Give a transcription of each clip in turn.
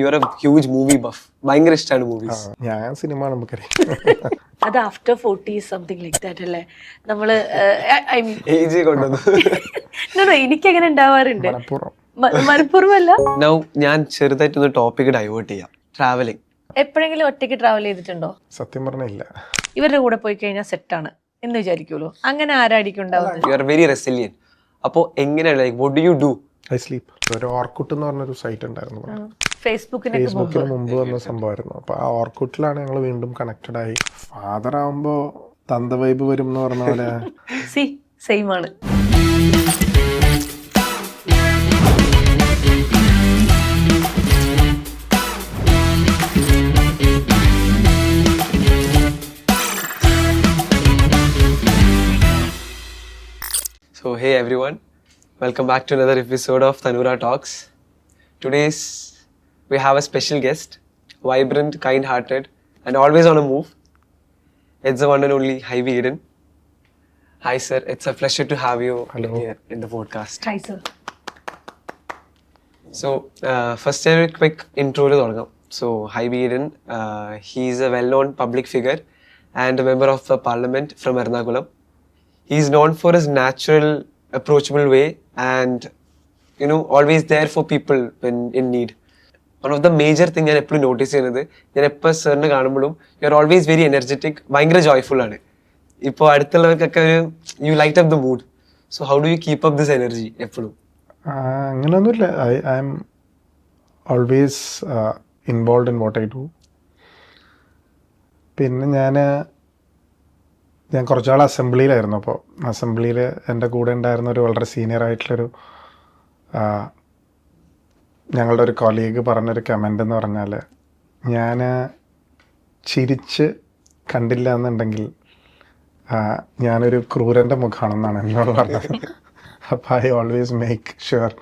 U are a huge movie buff. ഭയങ്കര ഇഷ്ടമാണ് movies. ഞാൻ സിനിമ നമുക്കറിയാം. അത് ആഫ്റ്റർ 40 സംതിങ് ലൈക്ക് ദാറ്റ് അല്ലേ നമ്മള് ഐ മീൻ ഏജ് കൊണ്ടുവന്നു. എനിക്കങ്ങനെ ഉണ്ടാവാറുണ്ട്. മലപ്പുറം മനഃപൂർവ്വമല്ല. നൗ ഞാൻ ചെറുതായിട്ടൊന്ന് ടോപ്പിക് ഡൈവേർട്ട് ചെയ്യാം. ട്രാവലിംഗ്. എപ്പോഴെങ്കിലും ഒറ്റയ്ക്ക് ട്രാവൽ ചെയ്തിട്ടുണ്ടോ? സത്യം പറഞ്ഞില്ല. ഇവരുടെ കൂടെ പോയി കഴിഞ്ഞാൽ സെറ്റാണ് എന്ന് വിചാരിക്കുമല്ലോ. അങ്ങനെ ആരായിരിക്കും ഉണ്ടാവുന്നത്? You are very resilient. അപ്പോൾ എങ്ങനെയാണ് like what do you do? I sleep. ഒരു ഓർക്കുട്ട് എന്ന് പറഞ്ഞൊരു സൈറ്റ് ഉണ്ടായിരുന്നു. ഫേസ്ബുക്കിന് മുമ്പ് വന്ന സംഭവമായിരുന്നു. അപ്പൊ ആ ഓർക്കുട്ടിലാണ് ഞങ്ങൾ വീണ്ടും കണക്റ്റഡ് ആയി. ഫാദർ ആവുമ്പോ തന്ത വൈബ് വരും എന്ന് പറഞ്ഞ പോലെ സെയിം ആണ്. So hey everyone, welcome back to another episode of Tanura Talks. Today's we have a special guest, vibrant, kind-hearted, and always on a move. It's the one and only Ivy Eden. Hi sir, it's a pleasure to have you here in the podcast. Hi sir. So first a quick intro to തുടങ്ങാം. So Ivy Eden, he is a well-known public figure and a member of the parliament from Ernakulam. He is known for his natural, approachable way and, you know, always there for people when in need. One of the major thing ഞാൻ എപ്പോഴും notice ചെയ്യുന്നത്, ഞാൻ എപ്പോൾ സാറിനെ കാണുമ്പോഴും you are always very energetic, ഭയങ്കര joyful ആണ്. ഇപ്പോൾ അടുത്തുള്ളവർക്കൊക്കെ ഒരു you light up the mood. So how do you keep up this energy എപ്പോഴും? അങ്ങനെയൊന്നുമില്ല. I am always involve in what I do. പിന്നെ ഞാൻ കുറച്ചാൾ അസംബ്ലിയിലായിരുന്നു. അപ്പോൾ അസംബ്ലിയിൽ എൻ്റെ കൂടെ ഉണ്ടായിരുന്ന ഒരു വളരെ സീനിയർ ആയിട്ടുള്ളൊരു ഞങ്ങളുടെ ഒരു കൊളീഗ് പറഞ്ഞൊരു കമൻ്റ് എന്ന് പറഞ്ഞാൽ, ഞാൻ ചിരിച്ച് കണ്ടില്ല എന്നുണ്ടെങ്കിൽ ഞാനൊരു ക്രൂരൻ്റെ മുഖമാണെന്നാണ് എന്നോട് പറഞ്ഞത്. അപ്പോൾ I always make sure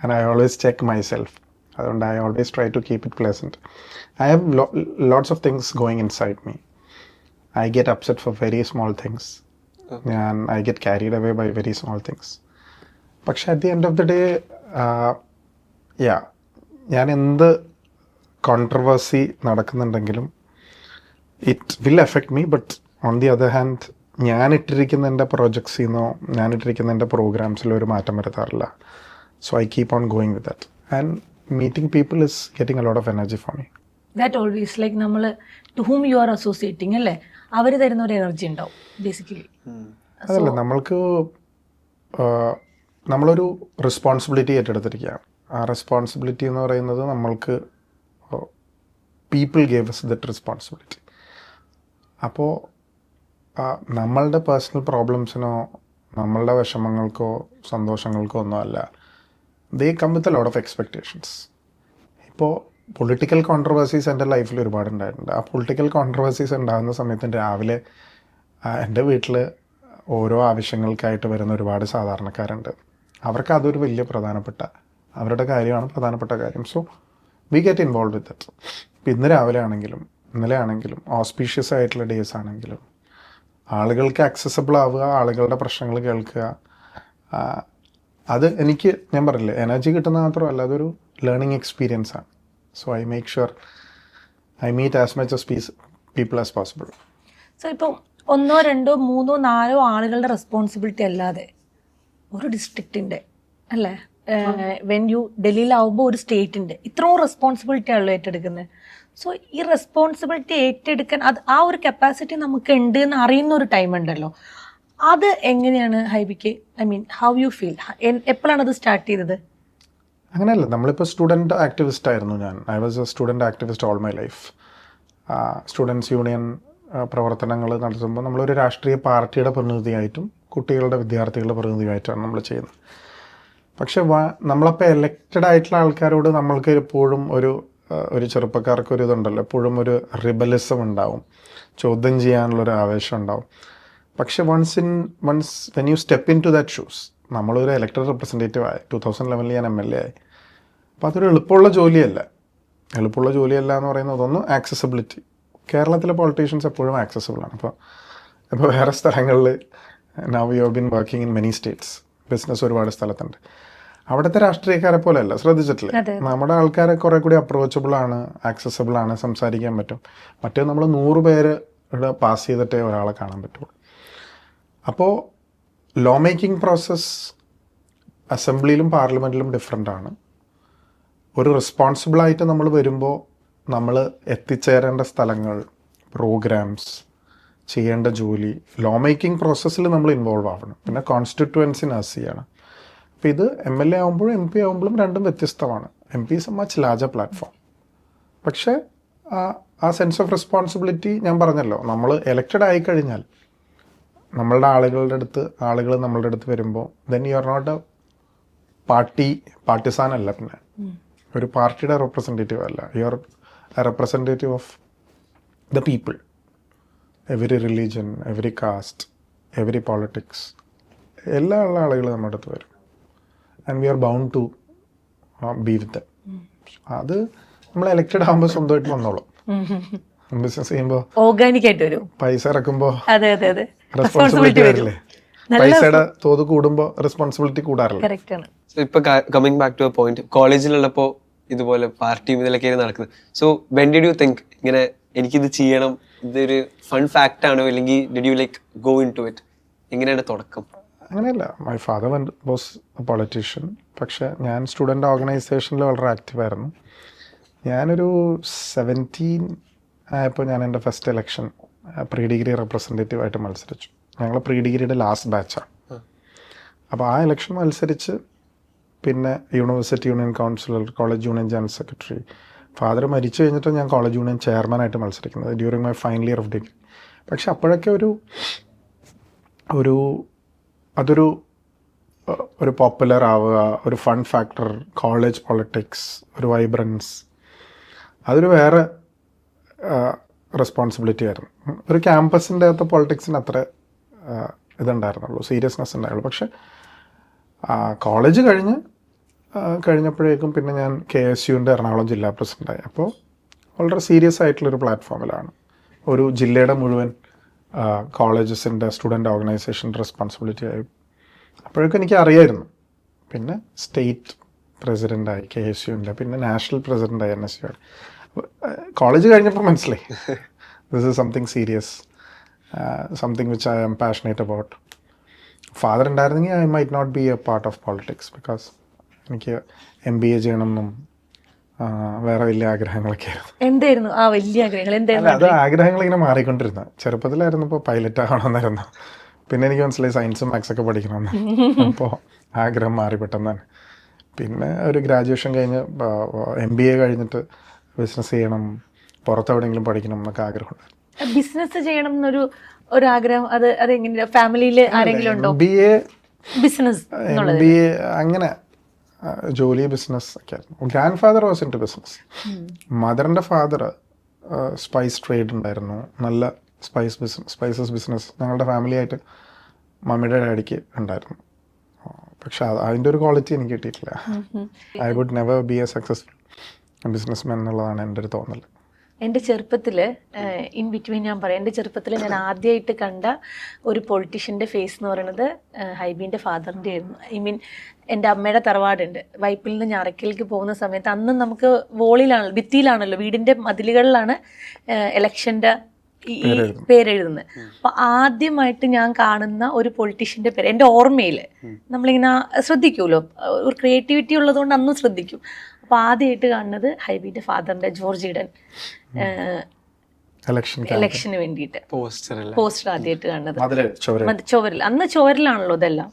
and I always check myself. അതുകൊണ്ട് I always try to keep it pleasant. I have lots of things going inside me. I get upset for very small things. And I get carried away by very small things. പക്ഷെ at the end of the day, ഞാൻ എന്ത് controversy നടക്കുന്നുണ്ടെങ്കിലും it will effect me. But on the other hand ഞാൻ ഇട്ടിരിക്കുന്ന എൻ്റെ പ്രൊജക്ട്സിൽ നിന്നോ ഞാൻ ഇട്ടിരിക്കുന്ന എൻ്റെ പ്രോഗ്രാംസിലോ ഒരു മാറ്റം വരുത്താറില്ല. So I keep on going with that. And meeting people is getting a lot of energy for me. That always like നമ്മൾ to whom you are associating അല്ലേ, അവർ തരുന്ന ഒരു എനർജി ഉണ്ടാവും ബേസിക്കലി. അതല്ല, നമ്മളൊരു റെസ്പോൺസിബിലിറ്റി ഏറ്റെടുത്തിരിക്കുകയാണ്. ആ റെസ്പോൺസിബിലിറ്റി എന്ന് പറയുന്നത് നമ്മൾക്ക് people gave us that responsibility. അപ്പോൾ നമ്മളുടെ പേഴ്സണൽ പ്രോബ്ലംസിനോ നമ്മളുടെ വിഷമങ്ങൾക്കോ സന്തോഷങ്ങൾക്കോ ഒന്നുമല്ല. They come with a lot of expectations. ഇപ്പോൾ പൊളിറ്റിക്കൽ കോൺട്രവേഴ്സീസ് എൻ്റെ ലൈഫിൽ ഒരുപാട് ഉണ്ടായിട്ടുണ്ട്. ആ പൊളിറ്റിക്കൽ കോൺട്രവേഴ്സീസ് ഉണ്ടാകുന്ന സമയത്ത് രാവിലെ എൻ്റെ വീട്ടിൽ ഓരോ ആവശ്യങ്ങൾക്കായിട്ട് വരുന്ന ഒരുപാട് സാധാരണക്കാരുണ്ട്. അവർക്ക് അതൊരു വലിയ പ്രധാനപ്പെട്ട അവരുടെ കാര്യമാണ് പ്രധാനപ്പെട്ട കാര്യം. So we get involve with that. ഇന്നലെ ആണെങ്കിലും ഓസ്പീഷ്യസ് ആയിട്ടുള്ള ഡേയ്സ് ആണെങ്കിലും ആളുകൾക്ക് ആക്സസബിൾ ആവുക, ആളുകളുടെ പ്രശ്നങ്ങൾ കേൾക്കുക, അത് എനിക്ക് ഞാൻ പറഞ്ഞില്ലേ എനർജി കിട്ടുന്ന മാത്രമല്ല, അതൊരു ലേണിംഗ് എക്സ്പീരിയൻസ് ആണ്. So I make sure I meet as much as people as possible. So ഇപ്പോൾ 1, 2, 3, 4 ആളുകളുടെ റെസ്പോൺസിബിലിറ്റി അല്ലാതെ ഒരു ഡിസ്ട്രിക്റ്റിൻ്റെ അല്ലേ, വെൻ യു ഡൽഹിയിലാവുമ്പോൾ ഒരു സ്റ്റേറ്റിൻ്റെ ഇത്രയും റെസ്പോൺസിബിലിറ്റി ആണല്ലോ ഏറ്റെടുക്കുന്നത്. സോ ഈ റെസ്പോൺസിബിലിറ്റി ഏറ്റെടുക്കാൻ ആ ഒരു കപ്പാസിറ്റി നമുക്ക് ഉണ്ട് എന്ന് അറിയുന്ന ഒരു ടൈം ഉണ്ടല്ലോ. അത് എങ്ങനെയാണ് ഹൈബിക്ക്, I mean how you feel, എപ്പോഴാണ് അത് സ്റ്റാർട്ട് ചെയ്തത്? അങ്ങനെയല്ല, നമ്മളിപ്പോൾ സ്റ്റുഡൻറ്റ് ആക്ടിവിസ്റ്റ് ആയിരുന്നു ഞാൻ. I was A student activist all my life. Students union പ്രവർത്തനങ്ങൾ നടത്തുമ്പോൾ നമ്മളൊരു രാഷ്ട്രീയ പാർട്ടിയുടെ പ്രതിനിധിയായിട്ടും കുട്ടികളുടെ വിദ്യാർത്ഥികളുടെ പ്രതിനിധിയായിട്ടാണ് നമ്മൾ ചെയ്യുന്നത്. പക്ഷെ നമ്മളപ്പോൾ എലക്റ്റഡ് ആയിട്ടുള്ള ആൾക്കാരോട് നമ്മൾക്ക് എപ്പോഴും ഒരു ചെറുപ്പക്കാർക്കൊരു ഇതുണ്ടല്ലോ, എപ്പോഴും ഒരു റിബലിസം ഉണ്ടാവും, ചോദ്യം ചെയ്യാനുള്ളൊരു ആവേശം ഉണ്ടാവും. പക്ഷെ once when you step into that shoes, നമ്മളൊരു ഇലക്ടഡ് റെപ്രസെൻറ്റേറ്റീവ് ആയി 2011 ഞാൻ MLA ആയി. അപ്പോൾ അതൊരു എളുപ്പമുള്ള ജോലിയല്ല എന്ന് പറയുന്നത് ഒന്ന് ആക്സസിബിലിറ്റി. കേരളത്തിലെ പൊളിറ്റീഷ്യൻസ് എപ്പോഴും ആക്സസിബിളാണ്. അപ്പോൾ വേറെ സ്ഥലങ്ങളിൽ now you have been working in many States, business ഒരുപാട് സ്ഥലത്തുണ്ട്. അവിടുത്തെ രാഷ്ട്രീയക്കാരെ പോലെ അല്ല, ശ്രദ്ധിച്ചിട്ടില്ലേ? അതെ. നമ്മുടെ ആൾക്കാരെ കുറെ കൂടി അപ്രോച്ചബിൾ ആണ്, ആക്സസബിൾ ആണ്, സംസാരിക്കാൻ പറ്റും. മറ്റേ നമ്മൾ 100 പേര് പാസ് ചെയ്തിട്ടേ ഒരാളെ കാണാൻ പറ്റുള്ളൂ. അപ്പോൾ ലോ മേക്കിംഗ് പ്രോസസ്സ് അസംബ്ലിയിലും പാർലമെൻറ്റിലും ഡിഫറെൻ്റ് ആണ്. ഒരു റെസ്പോൺസിബിളായിട്ട് നമ്മൾ വരുമ്പോൾ നമ്മൾ എത്തിച്ചേരേണ്ട സ്ഥലങ്ങൾ, പ്രോഗ്രാംസ്, ചെയ്യേണ്ട ജോലി, ലോ മേക്കിംഗ് പ്രോസസ്സിൽ നമ്മൾ ഇൻവോൾവ് ആവണം. പിന്നെ കോൺസ്റ്റിറ്റ്യുവൻസി നഴ്സ് ചെയ്യണം. അപ്പോൾ ഇത് MLA ആകുമ്പോഴും MP ആകുമ്പോഴും രണ്ടും വ്യത്യസ്തമാണ്. MP is A much larger platform. പക്ഷേ ആ സെൻസ് ഓഫ് റെസ്പോൺസിബിലിറ്റി ഞാൻ പറഞ്ഞല്ലോ, നമ്മൾ എലക്റ്റഡ് ആയിക്കഴിഞ്ഞാൽ നമ്മളുടെ ആളുകൾ നമ്മളുടെ അടുത്ത് വരുമ്പോൾ then you are not a partisan അല്ല, പിന്നെ ഒരു പാർട്ടിയുടെ റെപ്രസെൻറ്റേറ്റീവ് അല്ല, you are a representative of the people. Every religion, every caste, every politics, എല്ലാ ഉള്ള ആളുകൾ നമ്മുടെ അടുത്ത് വരും. And we are bound to be with them. അത് നമ്മൾ എലക്റ്റഡ് ആകുമ്പോൾ സ്വന്തമായിട്ട് വന്നോളും. ബിസിനസ് ചെയ്യുമ്പോൾ ഓർഗാനിക് ആയിട്ട് വരും. പൈസ ഇറക്കുമ്പോൾ അതെ അതെ അതെ റെസ്പോൺസിബിലിറ്റി വരില്ലേ? പൈസയുടെ തോത് കൂടുമ്പോൾ റെസ്പോൺസിബിലിറ്റി കൂടാറില്ല. കറക്റ്റ് ആണ്. ഇപ്പൊ coming back to a point, കോളേജിലുള്ളപ്പോൾ ഇതുപോലെ പാർട്ടിയും ഇതിലൊക്കെയാണ് നടക്കുന്നത്. So when did you think ഇങ്ങനെ എനിക്കിത് ചെയ്യണം, ഇതൊരു ഫൺ ഫാക്റ്റ് ആണോ, അല്ലെങ്കിൽ did you like go into it? എങ്ങനെയാണ് തുടക്കം? അങ്ങനെയല്ല, my father was a politician. പക്ഷെ ഞാൻ സ്റ്റുഡൻറ് ഓർഗനൈസേഷനിൽ വളരെ ആക്റ്റീവായിരുന്നു. ഞാനൊരു 17 ആയപ്പോൾ ഞാൻ എൻ്റെ first election pre degree representative ആയിട്ട് മത്സരിച്ചു. ഞങ്ങൾ പ്രീ ഡിഗ്രിയുടെ ലാസ്റ്റ് ബാച്ചാണ്. അപ്പോൾ ആ ഇലക്ഷൻ മത്സരിച്ച് പിന്നെ university union councillor, college union general secretary. Father മരിച്ചു കഴിഞ്ഞിട്ട് ഞാൻ കോളേജ് യൂണിയൻ ചെയർമാനായിട്ട് മത്സരിക്കുന്നത് during my final year of degree. പക്ഷെ അപ്പോഴൊക്കെ ഒരു പോപ്പുലർ ആവുക, ഒരു ഫൺ ഫാക്ടർ, കോളേജ് പൊളിറ്റിക്സ്, ഒരു വൈബ്രൻസ്, അതൊരു വേറെ റെസ്പോൺസിബിലിറ്റി ആയിരുന്നു. ഒരു ക്യാമ്പസിൻ്റെ അകത്ത് പൊളിറ്റിക്സിന് അത്ര ഇതുണ്ടായിരുന്നുള്ളൂ, സീരിയസ്നെസ് ഉണ്ടായുള്ളൂ. പക്ഷെ കോളേജ് കഴിഞ്ഞപ്പോഴേക്കും പിന്നെ ഞാൻ KSUവിൻ്റെ എറണാകുളം ജില്ലാ പ്രസിഡൻ്റായി. അപ്പോൾ വളരെ സീരിയസ് ആയിട്ടുള്ളൊരു പ്ലാറ്റ്ഫോമിലാണ്. ഒരു ജില്ലയുടെ മുഴുവൻ കോളേജസിൻ്റെ സ്റ്റുഡൻറ്റ് ഓർഗനൈസേഷൻ റെസ്പോൺസിബിലിറ്റി ആയി. അപ്പോഴേക്കും എനിക്ക് അറിയായിരുന്നു. പിന്നെ സ്റ്റേറ്റ് പ്രസിഡൻ്റായി KSUവിൻ്റെ, പിന്നെ നാഷണൽ പ്രസിഡൻ്റായി NSU. കോളേജ് കഴിഞ്ഞപ്പോൾ മനസ്സിലായി this is something serious, something which I'm passionate about. Father ഉണ്ടായിരുന്നെങ്കിൽ I might not be a part of politics, because എനിക്ക് MBA ചെയ്യണമെന്നും വേറെ വലിയ ആഗ്രഹങ്ങളൊക്കെ ആയിരുന്നു. എന്തായിരുന്നു ആ വലിയ ആഗ്രഹങ്ങൾ? എന്തായിരുന്നു അത് ആഗ്രഹങ്ങൾ ഇങ്ങനെ മാറിക്കൊണ്ടിരുന്നു. ചെറുപ്പത്തിലായിരുന്നു ഇപ്പോൾ പൈലറ്റ് ആകണമെന്നായിരുന്നു. പിന്നെ എനിക്ക് മനസ്സിലായി സയൻസും മാത്സൊക്കെ പഠിക്കണമെന്ന്. അപ്പോൾ ആഗ്രഹം മാറി പെട്ടെന്ന് തന്നെ. പിന്നെ ഒരു ഗ്രാജുവേഷൻ കഴിഞ്ഞ് MBA കഴിഞ്ഞിട്ട് ബിസിനസ് ചെയ്യണം, പുറത്തെവിടെയെങ്കിലും പഠിക്കണം എന്നൊക്കെ ആഗ്രഹമുണ്ടായിരുന്നു. ബിസിനസ് ചെയ്യണം എന്നൊരു ആഗ്രഹം, അതെങ്ങനെയാ? ഫാമിലിയിൽ ആരെങ്കിലും ഉണ്ടോ ബിസിനസ്? MBA അങ്ങനെ ജോലി ബിസിനസ് ഒക്കെ ആയിരുന്നു. Grandfather was into business. മദറിൻ്റെ ഫാദർ സ്പൈസ് ട്രേഡ് ഉണ്ടായിരുന്നു, നല്ല സ്പൈസസ് ബിസിനസ് ഞങ്ങളുടെ ഫാമിലി ആയിട്ട് മമ്മിയുടെ ഡാഡിക്ക് ഉണ്ടായിരുന്നു. പക്ഷെ അതിൻ്റെ ഒരു ക്വാളിറ്റി എനിക്ക് കിട്ടിയിട്ടില്ല. I would never be a successful businessman എന്നുള്ളതാണ് എൻ്റെ ഒരു തോന്നൽ. എൻ്റെ ചെറുപ്പത്തിൽ ഇൻ ബിറ്റ്വീൻ ഞാൻ പറയാം, എൻ്റെ ചെറുപ്പത്തിൽ ഞാൻ ആദ്യമായിട്ട് കണ്ട ഒരു പൊളിറ്റീഷ്യൻ്റെ ഫേസ് എന്ന് പറയുന്നത് ഹൈബീൻ്റെ ഫാദറിൻ്റെ ആയിരുന്നു. ഐ മീൻ എൻ്റെ അമ്മയുടെ തറവാടുണ്ട് വൈപ്പിൽ നിന്ന് ഞാറക്കലേക്ക് പോകുന്ന സമയത്ത്, അന്ന് നമുക്ക് വോളിലാണല്ലോ, ഭിത്തിയിലാണല്ലോ, വീടിൻ്റെ മതിലുകളിലാണ് ഇലക്ഷൻ്റെ ഈ പേരെഴുതുന്നത്. അപ്പൊ ആദ്യമായിട്ട് ഞാൻ കാണുന്ന ഒരു പൊളിറ്റീഷ്യന്റെ പേര് എൻ്റെ ഓർമ്മയിൽ, നമ്മളിങ്ങനെ ശ്രദ്ധിക്കുമല്ലോ, ഒരു ക്രിയേറ്റിവിറ്റി ഉള്ളതുകൊണ്ട് അന്നും ശ്രദ്ധിക്കും. അപ്പൊ ആദ്യമായിട്ട് കാണുന്നത് ഹൈബിന്റെ ഫാദറിന്റെ ജോർജ് ഈഡൻ ഇലക്ഷന് വേണ്ടിയിട്ട് പോസ്റ്റർ ആദ്യമായിട്ട് കാണുന്നത് ചോവരിൽ. അന്ന് ചോവരിലാണല്ലോ ഇതെല്ലാം.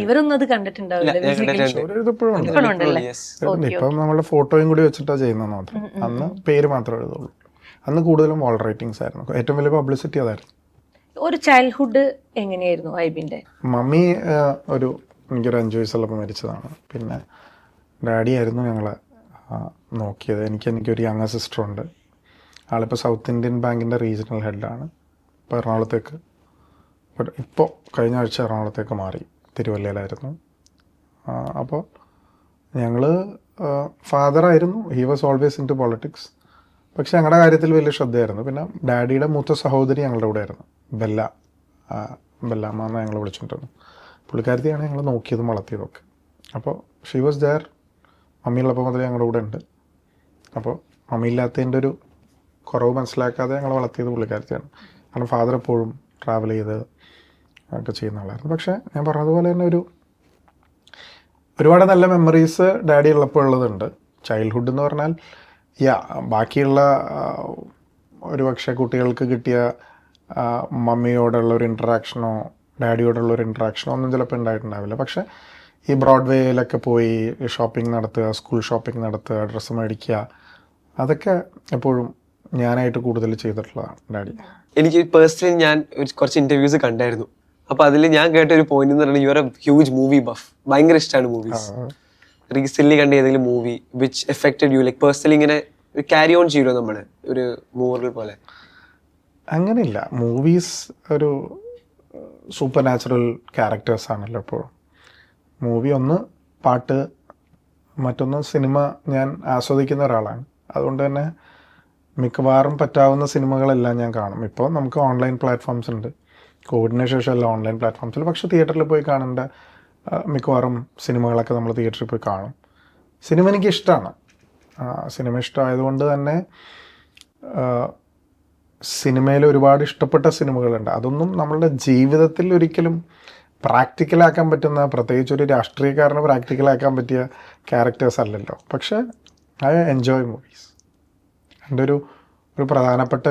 ഇവരൊന്നും അത് കണ്ടിട്ടുണ്ടാവില്ല. നമ്മുടെ ഫോട്ടോയും കൂടി വെച്ചിട്ടാ ചെയ്യുന്നത് മാത്രം. അന്ന് പേര് മാത്രമേ എഴുതുള്ളൂ. അന്ന് കൂടുതലും വാൾ റൈറ്റിംഗ്സ് ആയിരുന്നു. ഏറ്റവും വലിയ പബ്ലിസിറ്റി അതായിരുന്നു. ഒരു ചൈൽഡ്ഹുഡ് എങ്ങനെയായിരുന്നു ഹൈബിന്റെ? മമ്മി എനിക്കൊരു 5 വയസ്സുള്ളപ്പോൾ മരിച്ചതാണ്. പിന്നെ ഡാഡി ആയിരുന്നു ഞങ്ങളെ നോക്കിയത്. എനിക്കൊരു യങ്ങർ സിസ്റ്ററുണ്ട്. ആളിപ്പോൾ സൗത്ത് ഇന്ത്യൻ ബാങ്കിൻ്റെ റീജിയണൽ ഹെഡാണ്. ഇപ്പോൾ എറണാകുളത്തേക്ക്, ഇപ്പോൾ കഴിഞ്ഞ ആഴ്ച എറണാകുളത്തേക്ക് മാറി, തിരുവല്ലയിലായിരുന്നു. അപ്പോൾ ഞങ്ങൾ ഫാദറായിരുന്നു, he was always into politics. പക്ഷെ ഞങ്ങളുടെ കാര്യത്തിൽ വലിയ ശ്രദ്ധയായിരുന്നു. പിന്നെ ഡാഡിയുടെ മൂത്ത സഹോദരി ഞങ്ങളുടെ കൂടെ ആയിരുന്നു, ബെല്ലാമ്മ എന്ന് ഞങ്ങൾ വിളിച്ചിട്ടുണ്ടായിരുന്നു. പുള്ളിക്കാരത്തിയാണ് ഞങ്ങൾ നോക്കിയതും വളർത്തിയതൊക്കെ. അപ്പോൾ ഷീ വാസ് ദെയർ. മമ്മിയുള്ളപ്പോൾ മുതലേ ഞങ്ങളുടെ കൂടെ ഉണ്ട്. അപ്പോൾ മമ്മി ഇല്ലാത്തതിൻ്റെ ഒരു കുറവ് മനസ്സിലാക്കാതെ ഞങ്ങൾ വളർത്തിയത് പുള്ളിക്കാരത്തിയാണ്. കാരണം ഫാദർ എപ്പോഴും ട്രാവൽ ചെയ്ത് ഒക്കെ ചെയ്യുന്ന ആളായിരുന്നു. പക്ഷേ ഞാൻ പറഞ്ഞതുപോലെ തന്നെ ഒരുപാട് നല്ല മെമ്മറീസ് ഡാഡി ഉള്ളപ്പോൾ ഉള്ളതുണ്ട്. ചൈൽഡ്ഹുഡ് എന്ന് പറഞ്ഞാൽ ബാക്കിയുള്ള ഒരുപക്ഷെ കുട്ടികൾക്ക് കിട്ടിയ മമ്മിയോടുള്ള ഒരു ഇൻട്രാക്ഷനോ ഡാഡിയോടുള്ള ഒരു ഇൻട്രാക്ഷനോ ഒന്നും ചിലപ്പോൾ ഉണ്ടായിട്ടുണ്ടാവില്ല. പക്ഷേ ഈ ബ്രോഡ്വേയിലൊക്കെ പോയി ഷോപ്പിംഗ് നടത്തുക, സ്കൂൾ ഷോപ്പിംഗ് നടത്തുക, ഡ്രസ്സ് മേടിക്കുക, അതൊക്കെ എപ്പോഴും ഞാനായിട്ട് കൂടുതൽ ചെയ്തിട്ടുള്ളതാണ് ഡാഡി. എനിക്ക് പേഴ്സണലി ഞാൻ കുറച്ച് ഇന്റർവ്യൂസ് കണ്ടായിരുന്നു. അപ്പൊ അതിൽ ഞാൻ കേട്ട ഒരു പോയിന്റ് എന്ന് പറഞ്ഞാൽ you are a huge movie buff. ഭയങ്കര ഇഷ്ടമാണ് മൂവീസ്. റീസെന്റ് കണ്ട ഏതെങ്കിലും movie which affected you, like personally ഇങ്ങനെ ക്യാരി ഓൺ ചെയ്യുമോ നമ്മള് ഒരു മൂവൽ പോലെ? അങ്ങനെയില്ല. മൂവീസ് ഒരു സൂപ്പർ നാച്ചുറൽ ക്യാരക്ടേഴ്സ് ആണല്ലോ എപ്പോഴും. മൂവി ഒന്ന് പാട്ട്, മറ്റൊന്ന് സിനിമ. ഞാൻ ആസ്വദിക്കുന്ന ഒരാളാണ്. അതുകൊണ്ട് തന്നെ മിക്കവാറും പറ്റാവുന്ന സിനിമകളെല്ലാം ഞാൻ കാണും. ഇപ്പോൾ നമുക്ക് ഓൺലൈൻ പ്ലാറ്റ്ഫോംസ് ഉണ്ട്. കോവിഡിന് ശേഷം എല്ലാം ഓൺലൈൻ പ്ലാറ്റ്ഫോംസിൽ. പക്ഷേ തിയേറ്ററിൽ പോയി കാണേണ്ട മിക്കവാറും സിനിമകളൊക്കെ നമ്മൾ തിയേറ്ററിൽ പോയി കാണും. സിനിമ എനിക്ക് ഇഷ്ടമാണ്. സിനിമ ഇഷ്ടമായതുകൊണ്ട് തന്നെ സിനിമയിൽ ഒരുപാട് ഇഷ്ടപ്പെട്ട സിനിമകളുണ്ട്. അതൊന്നും നമ്മളുടെ ജീവിതത്തിൽ ഒരിക്കലും പ്രാക്ടിക്കലാക്കാൻ പറ്റുന്ന, പ്രത്യേകിച്ച് ഒരു രാഷ്ട്രീയക്കാരന് പ്രാക്ടിക്കലാക്കാൻ പറ്റിയ ക്യാരക്ടേഴ്സ് അല്ലല്ലോ. പക്ഷേ ഐ എൻജോയ് മൂവീസ്. എൻ്റെ ഒരു പ്രധാനപ്പെട്ട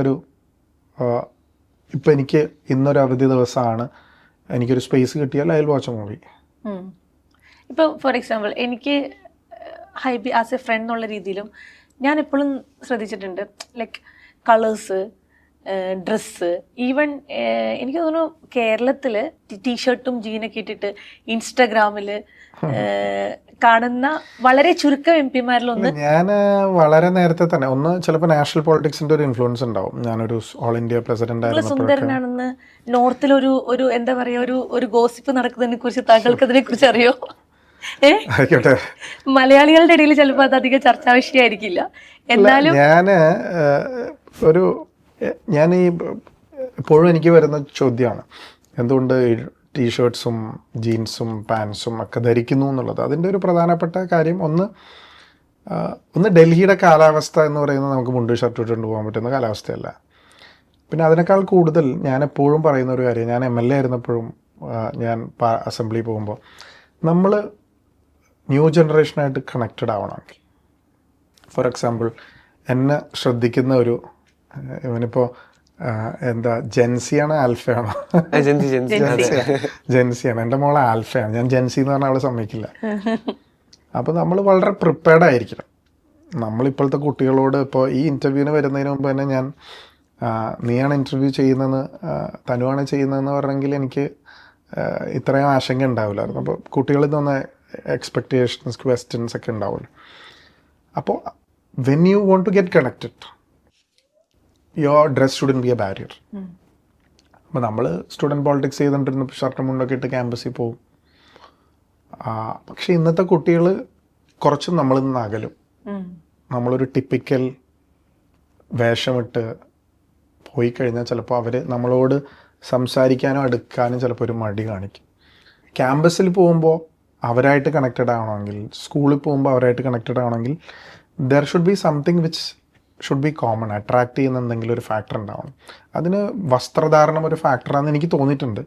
ഇപ്പം എനിക്ക് ഇന്നൊരു അവധി ദിവസമാണ്, എനിക്കൊരു സ്പേസ് കിട്ടിയാൽ I will watch A movie. ഇപ്പോൾ ഫോർ എക്സാമ്പിൾ എനിക്ക് ഹൈബി ആസ് എ ഫ്രണ്ട് എന്നുള്ള രീതിയിലും ഞാൻ എപ്പോഴും ശ്രദ്ധിച്ചിട്ടുണ്ട്, ലൈക്ക് കളേഴ്സ്, ഡ്രസ്സ്, ഈവൻ എനിക്ക് തോന്നുന്നു കേരളത്തിൽ ടീഷർട്ടും ജീനൊക്കെ ഇട്ടിട്ട് ഇൻസ്റ്റഗ്രാമിൽ കാണുന്ന വളരെ ചുരുക്കം എം പിമാരിലൊന്ന്. ഞാൻ വളരെ നേരത്തെ തന്നെ ചിലപ്പോൾ നാഷണൽ പൊളിറ്റിക്സിന്റെ ഒരു ഇൻഫ്ലുവൻസ് ഉണ്ടാവും. ഞാനൊരു ഓൾ ഇന്ത്യ പ്രസിഡന്റ് ആയിരുന്നു. സുന്ദരനാണെന്ന് നോർത്തിൽ ഒരു എന്താ പറയാ ഒരു ഗോസിപ്പ് നടക്കുന്നതിനെ കുറിച്ച് താങ്കൾക്ക് അതിനെ കുറിച്ച് അറിയോ? മലയാളികളുടെ ഇടയിൽ ചിലപ്പോൾ അത് അധികം ചർച്ചാ വിഷയമായിരിക്കില്ല. എന്നാലും ഞാൻ എപ്പോഴും എനിക്ക് വരുന്ന ചോദ്യമാണ്, എന്തുകൊണ്ട് ടീഷർട്ട്സും ജീൻസും പാൻസും ഒക്കെ ധരിക്കുന്നു എന്നുള്ളത്. അതിൻ്റെ ഒരു പ്രധാനപ്പെട്ട കാര്യം ഒന്ന് ഡൽഹിയുടെ കാലാവസ്ഥ എന്ന് പറയുന്നത് നമുക്ക് മുണ്ട് ഷർട്ട് ഇട്ടുകൊണ്ട് പോകാൻ പറ്റുന്ന കാലാവസ്ഥയല്ല. പിന്നെ അതിനേക്കാൾ കൂടുതൽ ഞാൻ എപ്പോഴും പറയുന്ന ഒരു കാര്യം, ഞാൻ MLA ആയിരുന്നപ്പോഴും ഞാൻ അസംബ്ലി പോകുമ്പോൾ, നമ്മൾ ന്യൂ ജനറേഷനായിട്ട് കണക്റ്റഡ് ആവണമെങ്കിൽ, ഫോർ എക്സാമ്പിൾ എന്നെ ശ്രദ്ധിക്കുന്ന ഇവനിപ്പോൾ ജെൻസിയാണോ ആൽഫയാണോ? ജെൻസിയാണ്. എൻ്റെ മോളെ ആൽഫയാണ്. ഞാൻ ജെൻസി എന്ന് പറഞ്ഞാൽ അവളെ സമ്മതിക്കില്ല. അപ്പോൾ നമ്മൾ വളരെ പ്രിപ്പയർഡ് ആയിരിക്കണം. നമ്മളിപ്പോഴത്തെ കുട്ടികളോട് ഇപ്പോൾ ഈ ഇൻ്റർവ്യൂവിന് വരുന്നതിന് മുമ്പ് തന്നെ ഞാൻ നീയാണ് ഇൻ്റർവ്യൂ ചെയ്യുന്നതെന്ന്, തനുവാണ് ചെയ്യുന്നതെന്ന് പറഞ്ഞെങ്കിൽ എനിക്ക് ഇത്രയും ആശങ്ക ഉണ്ടാവില്ലായിരുന്നു. അപ്പോൾ കുട്ടികളിൽ നിന്ന് എക്സ്പെക്റ്റേഷൻസ്, ക്വസ്റ്റ്യൻസ് ഒക്കെ ഉണ്ടാവുമല്ലോ. അപ്പോൾ when you want to get connected, your dress shouldn't be a barrier. അപ്പോൾ നമ്മൾ സ്റ്റുഡൻറ്റ് പോളിറ്റിക്സ് ചെയ്തുകൊണ്ടിരുന്നപ്പോൾ ഷർട്ടും മുണ്ടൊക്കെ ഇട്ട് ക്യാമ്പസിൽ പോകും. പക്ഷേ ഇന്നത്തെ കുട്ടികൾ കുറച്ചും നമ്മളിൽ നിന്ന് അകലും. നമ്മളൊരു ടിപ്പിക്കൽ വേഷമിട്ട് പോയി കഴിഞ്ഞാൽ ചിലപ്പോൾ അവർ നമ്മളോട് സംസാരിക്കാനോ അടുക്കാനും ചിലപ്പോൾ ഒരു മടി കാണിക്കും. ക്യാമ്പസിൽ പോകുമ്പോൾ അവരായിട്ട് കണക്റ്റഡ് ആവണമെങ്കിൽ, സ്കൂളിൽ പോകുമ്പോൾ അവരായിട്ട് കണക്റ്റഡ് ആവണമെങ്കിൽ, there should be something which should be common. Attract ചെയ്യുന്ന എന്തെങ്കിലും ഒരു ഫാക്ടർ ഉണ്ടാവണം. അതിന് വസ്ത്രധാരണം ഒരു ഫാക്ടറാണെന്ന് എനിക്ക് തോന്നിയിട്ടുണ്ട്.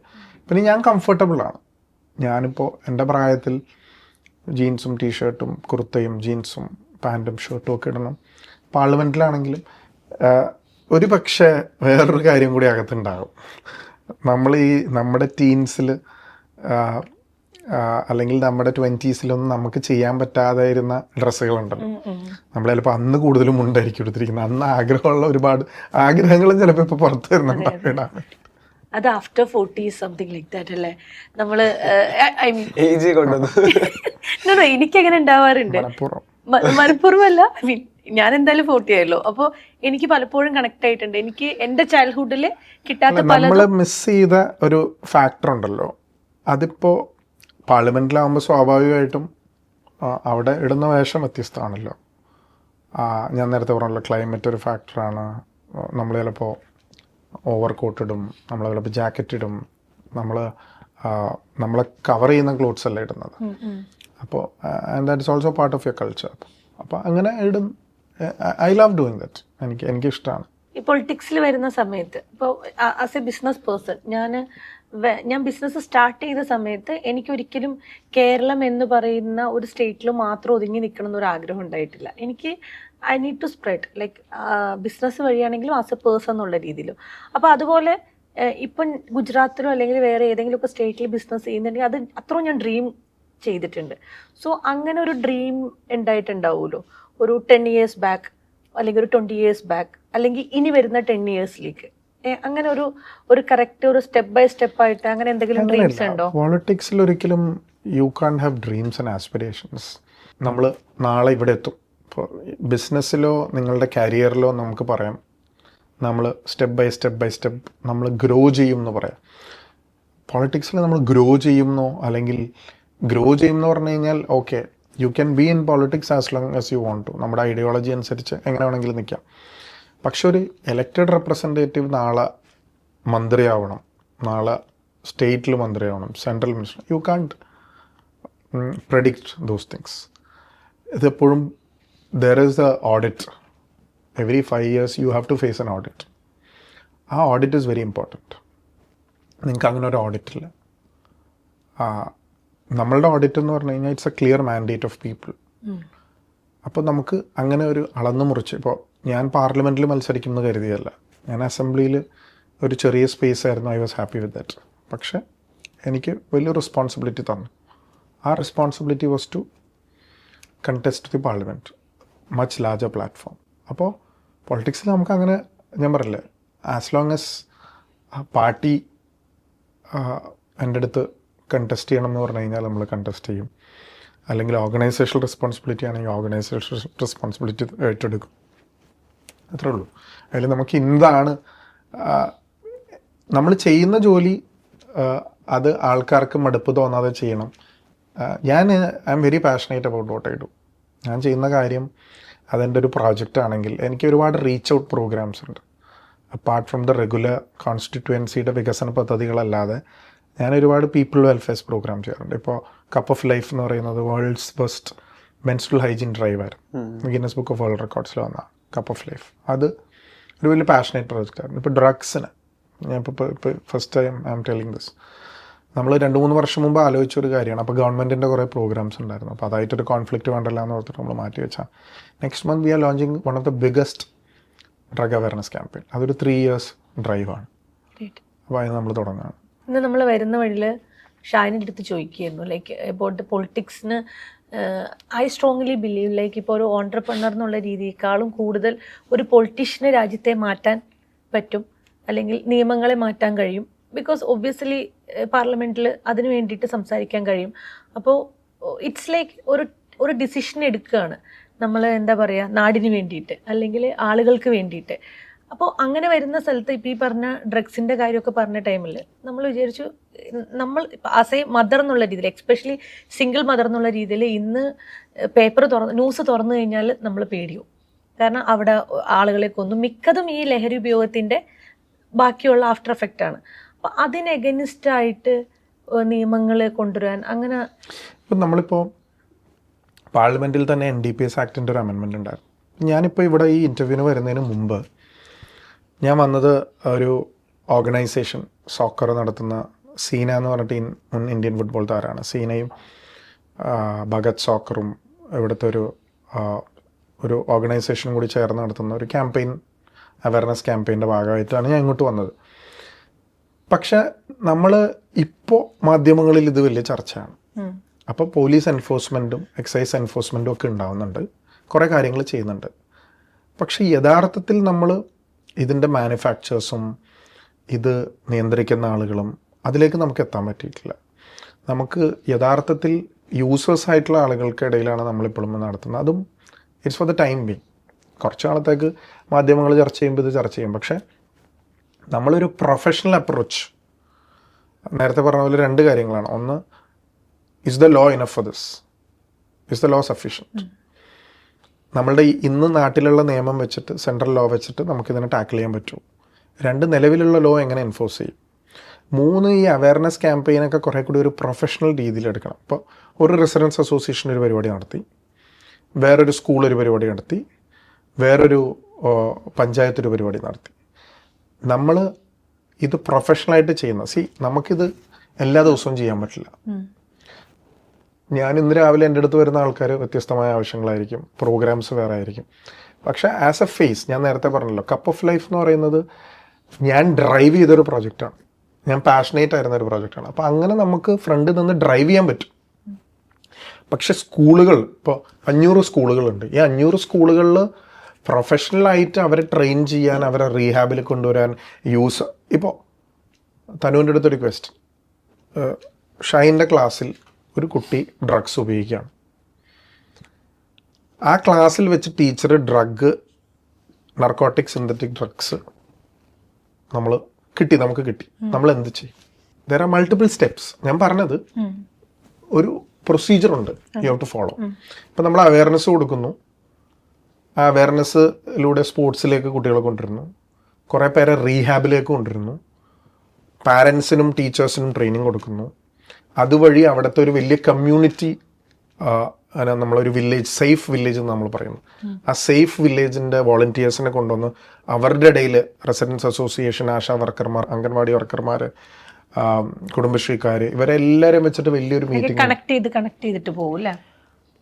പിന്നെ ഞാൻ കംഫർട്ടബിളാണ്. ഞാനിപ്പോൾ എൻ്റെ പ്രായത്തിൽ ജീൻസും ടീഷർട്ടും കുർത്തയും ജീൻസും പാൻറ്റും ഷർട്ടും ഒക്കെ ഇടണം. പാർലമെൻറ്റിലാണെങ്കിലും ഒരു പക്ഷേ വേറൊരു കാര്യം കൂടി അകത്തുണ്ടാകും. നമ്മുടെ ടീൻസിൽ അല്ലെങ്കിൽ നമ്മുടെ 20s നമുക്ക് ചെയ്യാൻ പറ്റാതായിരുന്ന ഡ്രസ്സുകളുണ്ടല്ലോ. നമ്മൾ ചിലപ്പോൾ അന്ന് കൂടുതലും മുണ്ടായിരിക്കും എടുത്തിരിക്കുന്നത്. അന്ന് ആഗ്രഹമുള്ള ഒരുപാട് ആഗ്രഹങ്ങളും ചിലപ്പോൾ ഇപ്പോൾ പുറത്തു വരുന്നുണ്ടാവും ഇടാൻ വേണ്ടി. അത് ആഫ്റ്റർ 40 സംതിങ് ലൈക്ക് ദാറ്റ് അല്ലേ നമ്മള് എനിക്കങ്ങനെ ഉണ്ടാവാറുണ്ട്. മനഃപൂർവ്വമല്ല, ഐ മീൻ ഞാൻ എന്തായാലും 40 ആയല്ലോ. അപ്പോൾ എനിക്ക് പലപ്പോഴും കണക്ട് ആയിട്ടുണ്ട്. എനിക്ക് എൻ്റെ ചൈൽഡ്ഹുഡിൽ കിട്ടാത്ത നമ്മൾ മിസ് ചെയ്ത ഒരു ഫാക്ടർ ഉണ്ടല്ലോ. അതിപ്പോൾ പാർലമെൻറ്റിലാകുമ്പോൾ സ്വാഭാവികമായിട്ടും അവിടെ ഇടുന്ന വേഷം വ്യത്യസ്തമാണല്ലോ. ഞാൻ നേരത്തെ പറഞ്ഞല്ലോ, ക്ലൈമറ്റ് ഒരു ഫാക്ടറാണ്. നമ്മൾ ചിലപ്പോൾ ഓവർ കോട്ട് ഇടും, നമ്മൾ ചിലപ്പോൾ ജാക്കറ്റ് ഇടും, നമ്മളെ കവർ ചെയ്യുന്ന ക്ലോത്ത്സ് അല്ല ഇടുന്നത്. അപ്പോൾ and that is also part of your culture. അപ്പോൾ അങ്ങനെ ഇടും. I love doing that. എനിക്കിഷ്ടമാണ്. ഈ പൊളിറ്റിക്സിൽ വരുന്ന സമയത്ത് ഇപ്പോൾ ആസ് എ ബിസിനസ് പേഴ്സൺ ഞാൻ ബിസിനസ് സ്റ്റാർട്ട് ചെയ്ത സമയത്ത് എനിക്കൊരിക്കലും കേരളം എന്ന് പറയുന്ന ഒരു സ്റ്റേറ്റിൽ മാത്രം ഒതുങ്ങി നിൽക്കണം എന്നൊരു ആഗ്രഹം ഉണ്ടായിട്ടില്ല. എനിക്ക് I need to spread like business വഴിയാണെങ്കിലും ആസ് എ പേഴ്സൺ എന്നുള്ള രീതിയിലും. അപ്പോൾ അതുപോലെ ഇപ്പം ഗുജറാത്തിലോ അല്ലെങ്കിൽ വേറെ ഏതെങ്കിലുമൊക്കെ സ്റ്റേറ്റിൽ ബിസിനസ് ചെയ്യുന്നുണ്ടെങ്കിൽ അത് അത്രയും ഞാൻ ഡ്രീം ചെയ്തിട്ടുണ്ട്. സോ അങ്ങനെ ഒരു ഡ്രീം ഉണ്ടായിട്ടുണ്ടാവുമല്ലോ ഒരു 10 years ബാക്ക് അല്ലെങ്കിൽ ഒരു 20 years ബാക്ക് അല്ലെങ്കിൽ ഇനി വരുന്ന 10 yearsലേക്ക് അങ്ങനെ ഒരു കറക്റ്റ് ഒരു സ്റ്റെപ്പ് ബൈ സ്റ്റെപ്പ് ആയിട്ട് അങ്ങനെ എന്തെങ്കിലും ഡ്രീംസ് ഉണ്ടോ? പോളിറ്റിക്സിൽ ഒരിക്കലും you can have dreams and aspirations. നമ്മൾ നാളെ ഇവിടെ എത്തും. ഇപ്പോൾ ബിസിനസ്സിലോ നിങ്ങളുടെ കരിയറിലോ നമുക്ക് പറയാം നമ്മൾ സ്റ്റെപ്പ് ബൈ സ്റ്റെപ്പ് നമ്മൾ ഗ്രോ ചെയ്യും എന്ന് പറയാം. പോളിറ്റിക്സിൽ നമ്മൾ ഗ്രോ ചെയ്യുമെന്നോ അല്ലെങ്കിൽ ഗ്രോ ചെയ്യുമെന്ന് പറഞ്ഞു കഴിഞ്ഞാൽ okay you can be in politics as long as you want to. നമ്മുടെ ഐഡിയോളജി അനുസരിച്ച് എങ്ങനെ വേണമെങ്കിലും നിൽക്കാം. പക്ഷെ ഒരു എലക്റ്റഡ് റെപ്രസെൻറ്റേറ്റീവ് നാളെ മന്ത്രിയാവണം, നാളെ സ്റ്റേറ്റിൽ മന്ത്രിയാവണം, central minister. You can't predict those things. ഇതെപ്പോഴും there is the audit. Every 5 years you have to face an audit. ആ ഓഡിറ്റ് ഈസ് വെരി ഇമ്പോർട്ടൻറ്റ്. നിങ്ങൾക്ക് അങ്ങനെ ഒരു ഓഡിറ്റില്ല. നമ്മളുടെ ഓഡിറ്റ് എന്ന് പറഞ്ഞു കഴിഞ്ഞാൽ it's a clear mandate of people. അപ്പോൾ നമുക്ക് അങ്ങനെ ഒരു അളന്നു മുറിച്ച് ഇപ്പോൾ ഞാൻ പാർലമെൻറ്റിൽ മത്സരിക്കുമെന്ന് കരുതിയല്ല. ഞാൻ അസംബ്ലിയിൽ ഒരു ചെറിയ സ്പേസ് ആയിരുന്നു. I was happy with that. പക്ഷേ എനിക്ക് വലിയ റെസ്പോൺസിബിലിറ്റി തന്നു. ആ responsibility was to contest the parliament, much larger platform. അപ്പോൾ പൊളിറ്റിക്സിൽ നമുക്ക് അങ്ങനെ ഞാൻ പറയില്ലേ, ആസ് ലോങ് ആസ് പാർട്ടി എൻ്റെ അടുത്ത് കണ്ടസ്റ്റ് ചെയ്യണം എന്ന് പറഞ്ഞു കഴിഞ്ഞാൽ നമ്മൾ കണ്ടസ്റ്റ് ചെയ്യും. അല്ലെങ്കിൽ ഓർഗനൈസേഷണൽ റെസ്പോൺസിബിലിറ്റി ആണെങ്കിൽ ഓർഗനൈസേഷൻ റെസ്പോൺസിബിലിറ്റി ഏറ്റെടുക്കും. അത്രേ ഉള്ളൂ. അതിൽ നമുക്ക് എന്താണ് നമ്മൾ ചെയ്യുന്ന ജോലി അത് ആൾക്കാർക്ക് മടുപ്പ് തോന്നാതെ ചെയ്യണം. ഞാൻ I am very passionate about what I do. ഞാൻ ചെയ്യുന്ന കാര്യം അതെൻ്റെ ഒരു പ്രോജക്റ്റ് ആണെങ്കിൽ എനിക്ക് ഒരുപാട് റീച്ച് ഔട്ട് പ്രോഗ്രാംസ് ഉണ്ട്. അപ്പാർട്ട് ഫ്രം ദ റെഗുലർ കോൺസ്റ്റിറ്റ്യുവൻസിയുടെ വികസന പദ്ധതികളല്ലാതെ ഞാൻ ഒരുപാട് പീപ്പിൾ വെൽഫെയർ പ്രോഗ്രാം ചെയ്യാറുണ്ട്. ഇപ്പോൾ കപ്പ് ഓഫ് ലൈഫ് എന്ന് പറയുന്നത് വേൾഡ്സ് ബെസ്റ്റ് മെൻസ്ട്രൽ ഹൈജീൻ ഡ്രൈവായിരുന്നു. ഗിന്നസ് ബുക്ക് ഓഫ് വേൾഡ് റെക്കോർഡ്സിൽ വന്ന കപ്പ് ഓഫ് ലൈഫ്. അത് ഒരു വലിയ പാഷനേറ്റ് പ്രോജക്റ്റായിരുന്നു. ഇപ്പോൾ ഡ്രഗ്സിന് ഞാൻ ഇപ്പോൾ first time I M telling this. നമ്മൾ 2-3 വർഷം മുമ്പ് ആലോചിച്ചൊരു കാര്യമാണ്. അപ്പോൾ ഗവൺമെൻറ്റിൻ്റെ കുറേ പ്രോഗ്രാംസ് ഉണ്ടായിരുന്നു. അപ്പോൾ അതായിട്ടൊരു കോൺഫ്ലിക്റ്റ് വേണ്ടല്ല എന്ന് ഓർത്തിട്ട് നമ്മൾ മാറ്റി വെച്ചാൽ next month we are launching one of the biggest drug awareness campaign. അതൊരു 3 years ഡ്രൈവാണ്. അപ്പോൾ അതിന് നമ്മൾ തുടങ്ങുകയാണ്. ഇന്ന് നമ്മൾ വരുന്ന വഴിയിൽ ഷാനിൻ്റെ അടുത്ത് ചോദിക്കുകയായിരുന്നു ലൈക്ക് അബൌട്ട് പൊളിറ്റിക്സിന്. ഐ സ്ട്രോങ്ലി ബിലീവ് ലൈക്ക് ഇപ്പോൾ ഒരു ഓൺട്രപ്രണർ എന്നുള്ള രീതിയേക്കാളും കൂടുതൽ ഒരു പൊളിറ്റീഷ്യന് രാജ്യത്തെ മാറ്റാൻ പറ്റും, അല്ലെങ്കിൽ നിയമങ്ങളെ മാറ്റാൻ കഴിയും. ബിക്കോസ് ഒബ്വിയസ്ലി പാർലമെൻറ്റിൽ അതിന് വേണ്ടിയിട്ട് സംസാരിക്കാൻ കഴിയും. അപ്പോൾ ഇറ്റ്സ് ലൈക്ക് ഒരു ഡിസിഷൻ എടുക്കുകയാണ് നമ്മൾ, എന്താ പറയുക, നാടിന് വേണ്ടിയിട്ട് അല്ലെങ്കിൽ ആളുകൾക്ക് വേണ്ടിയിട്ട്. അപ്പോൾ അങ്ങനെ വരുന്ന സ്ഥലത്ത് ഇപ്പോൾ ഈ പറഞ്ഞ ഡ്രഗ്സിൻ്റെ കാര്യമൊക്കെ പറഞ്ഞ ടൈമിൽ നമ്മൾ വിചാരിച്ചു നമ്മൾ ആസ് എ മദർ എന്നുള്ള രീതിയിൽ, എക്സ്പെഷ്യലി സിംഗിൾ മദർ എന്നുള്ള രീതിയിൽ ഇന്ന് ന്യൂസ് തുറന്നു കഴിഞ്ഞാൽ നമ്മൾ പേടിയും. കാരണം അവിടെ ആളുകളെ കൊന്നു. മിക്കതും ഈ ലഹരി ഉപയോഗത്തിൻ്റെ ബാക്കിയുള്ള ആഫ്റ്റർ എഫക്റ്റാണ്. അപ്പോൾ അതിന് എഗനിസ്റ്റായിട്ട് നിയമങ്ങൾ കൊണ്ടുവരാൻ അങ്ങനെ ഇപ്പം നമ്മളിപ്പോൾ പാർലമെൻറ്റിൽ തന്നെ NDPS ആക്ടിൻ്റെ ഒരു അമെൻമെൻറ്റ് ഉണ്ടായിരുന്നു. ഞാനിപ്പോൾ ഇവിടെ ഈ ഇൻ്റർവ്യൂവിന് വരുന്നതിന് മുമ്പ് ഞാൻ വന്നത് ഒരു ഓർഗനൈസേഷൻ സോക്കർ നടത്തുന്ന സീന എന്ന് പറഞ്ഞിട്ട് മുൻ ഇന്ത്യൻ ഫുട്ബോൾ താരമാണ്. സീനയും ഭഗത് സോക്കറും ഇവിടുത്തെ ഒരു ഓർഗനൈസേഷനും കൂടി ചേർന്ന് നടത്തുന്ന ഒരു ക്യാമ്പയിൻ, അവയർനെസ് ക്യാമ്പയിൻ്റെ ഭാഗമായിട്ടാണ് ഞാൻ ഇങ്ങോട്ട് വന്നത്. പക്ഷെ നമ്മൾ ഇപ്പോൾ മാധ്യമങ്ങളിൽ ഇത് വലിയ ചർച്ചയാണ്. അപ്പോൾ പോലീസ് എൻഫോഴ്സ്മെൻറ്റും എക്സൈസ് എൻഫോഴ്സ്മെൻറ്റും ഒക്കെ ഉണ്ടാവുന്നുണ്ട്, കുറേ കാര്യങ്ങൾ ചെയ്യുന്നുണ്ട്. പക്ഷെ യഥാർത്ഥത്തിൽ നമ്മൾ ഇതിൻ്റെ മാനുഫാക്ചേഴ്സും ഇത് നിയന്ത്രിക്കുന്ന ആളുകളും അതിലേക്ക് നമുക്ക് എത്താൻ പറ്റിയിട്ടില്ല. നമുക്ക് യഥാർത്ഥത്തിൽ യൂസേഴ്സ് ആയിട്ടുള്ള ആളുകൾക്കിടയിലാണ് നമ്മളിപ്പോഴും നടത്തുന്നത്. അതും it's for the time being. കുറച്ച് നാളത്തേക്ക് മാധ്യമങ്ങൾ ചർച്ച ചെയ്യുമ്പോൾ ഇത് ചർച്ച ചെയ്യും. പക്ഷേ നമ്മളൊരു പ്രൊഫഷണൽ അപ്രോച്ച്, നേരത്തെ പറഞ്ഞ പോലെ 2 കാര്യങ്ങളാണ്. ഒന്ന്, is the law enough for this? Is the law sufficient? നമ്മളുടെ ഇന്ന് നാട്ടിലുള്ള നിയമം വെച്ചിട്ട്, സെൻട്രൽ ലോ വെച്ചിട്ട് നമുക്കിതിനെ ടാക്കിൾ ചെയ്യാൻ പറ്റുമോ? 2, നിലവിലുള്ള ലോ എങ്ങനെ എൻഫോഴ്സ് ചെയ്യും? 3, ഈ അവയർനെസ് ക്യാമ്പയിനൊക്കെ കുറേ കൂടി ഒരു പ്രൊഫഷണൽ രീതിയിൽ എടുക്കണം. ഇപ്പോൾ ഒരു റെസിഡൻസ് അസോസിയേഷൻ ഒരു പരിപാടി നടത്തി, വേറൊരു സ്കൂൾ ഒരു പരിപാടി നടത്തി, വേറൊരു പഞ്ചായത്ത് ഒരു പരിപാടി നടത്തി. നമ്മൾ ഇത് പ്രൊഫഷണലായിട്ട് ചെയ്യുന്ന നമുക്കിത് എല്ലാ ദിവസവും ചെയ്യാൻ പറ്റില്ല. ഞാൻ ഇന്ന് രാവിലെ എൻ്റെ അടുത്ത് വരുന്ന ആൾക്കാർ വ്യത്യസ്തമായ ആവശ്യങ്ങളായിരിക്കും, പ്രോഗ്രാംസ് വേറെ ആയിരിക്കും. പക്ഷേ ആസ് എ ഫേസ്, ഞാൻ നേരത്തെ പറഞ്ഞല്ലോ, കപ്പ് ഓഫ് ലൈഫ് എന്ന് പറയുന്നത് ഞാൻ ഡ്രൈവ് ചെയ്തൊരു പ്രോജക്റ്റാണ്, ഞാൻ പാഷനേറ്റ് ആയിരുന്ന ഒരു പ്രോജക്റ്റാണ്. അപ്പോൾ അങ്ങനെ നമുക്ക് ഫ്രണ്ടിൽ നിന്ന് ഡ്രൈവ് ചെയ്യാൻ പറ്റും. പക്ഷെ സ്കൂളുകൾ, ഇപ്പോൾ 500 സ്കൂളുകളുണ്ട്. ഈ 500 സ്കൂളുകളിൽ പ്രൊഫഷണലായിട്ട് അവരെ ട്രെയിൻ ചെയ്യാൻ, അവരെ റീഹാബിൽ കൊണ്ടുവരാൻ ഇപ്പോൾ തനുവിൻ്റെ അടുത്തൊരു ക്വസ്റ്റ്യൻ, ഷൈൻ്റെ ക്ലാസ്സിൽ ഒരു കുട്ടി ഡ്രഗ്സ് ഉപയോഗിക്കുകയാണ്. ആ ക്ലാസ്സിൽ വെച്ച് ടീച്ചർ നർക്കോട്ടിക് സിന്തറ്റിക് ഡ്രഗ്സ് നമുക്ക് കിട്ടി, നമ്മൾ എന്ത് ചെയ്യും? There are multiple steps. ഞാൻ പറഞ്ഞത് ഒരു പ്രൊസീജിയർ ഉണ്ട്, യു ഹാവ് ടു ഫോളോ. ഇപ്പം നമ്മൾ അവയർനെസ് കൊടുക്കുന്നു, ആ അവയർനെസ്സിലൂടെ സ്പോർട്സിലേക്ക് കുട്ടികളെ കൊണ്ടുവരുന്നു, കുറേ പേരെ റീഹാബിലേക്ക് കൊണ്ടുവരുന്നു, പാരൻസിനും ടീച്ചേഴ്സിനും ട്രെയിനിങ് കൊടുക്കുന്നു. അതുവഴി അവിടുത്തെ ഒരു വലിയ കമ്മ്യൂണിറ്റി, നമ്മളൊരു വില്ലേജ്, സേഫ് വില്ലേജ് എന്ന് നമ്മൾ പറയുന്നു, ആ സേഫ് വില്ലേജിൻ്റെ വോളണ്ടിയേഴ്സിനെ കൊണ്ടുവന്ന് അവരുടെ ഇടയിൽ റെസിഡൻസ് അസോസിയേഷൻ, ആശാ വർക്കർമാർ, അംഗൻവാടി വർക്കർമാർ, കുടുംബശ്രീക്കാർ, ഇവരെല്ലാവരും വെച്ചിട്ട് വലിയൊരു മീറ്റിംഗ് കണക്ട് ചെയ്തിട്ട് പോകും.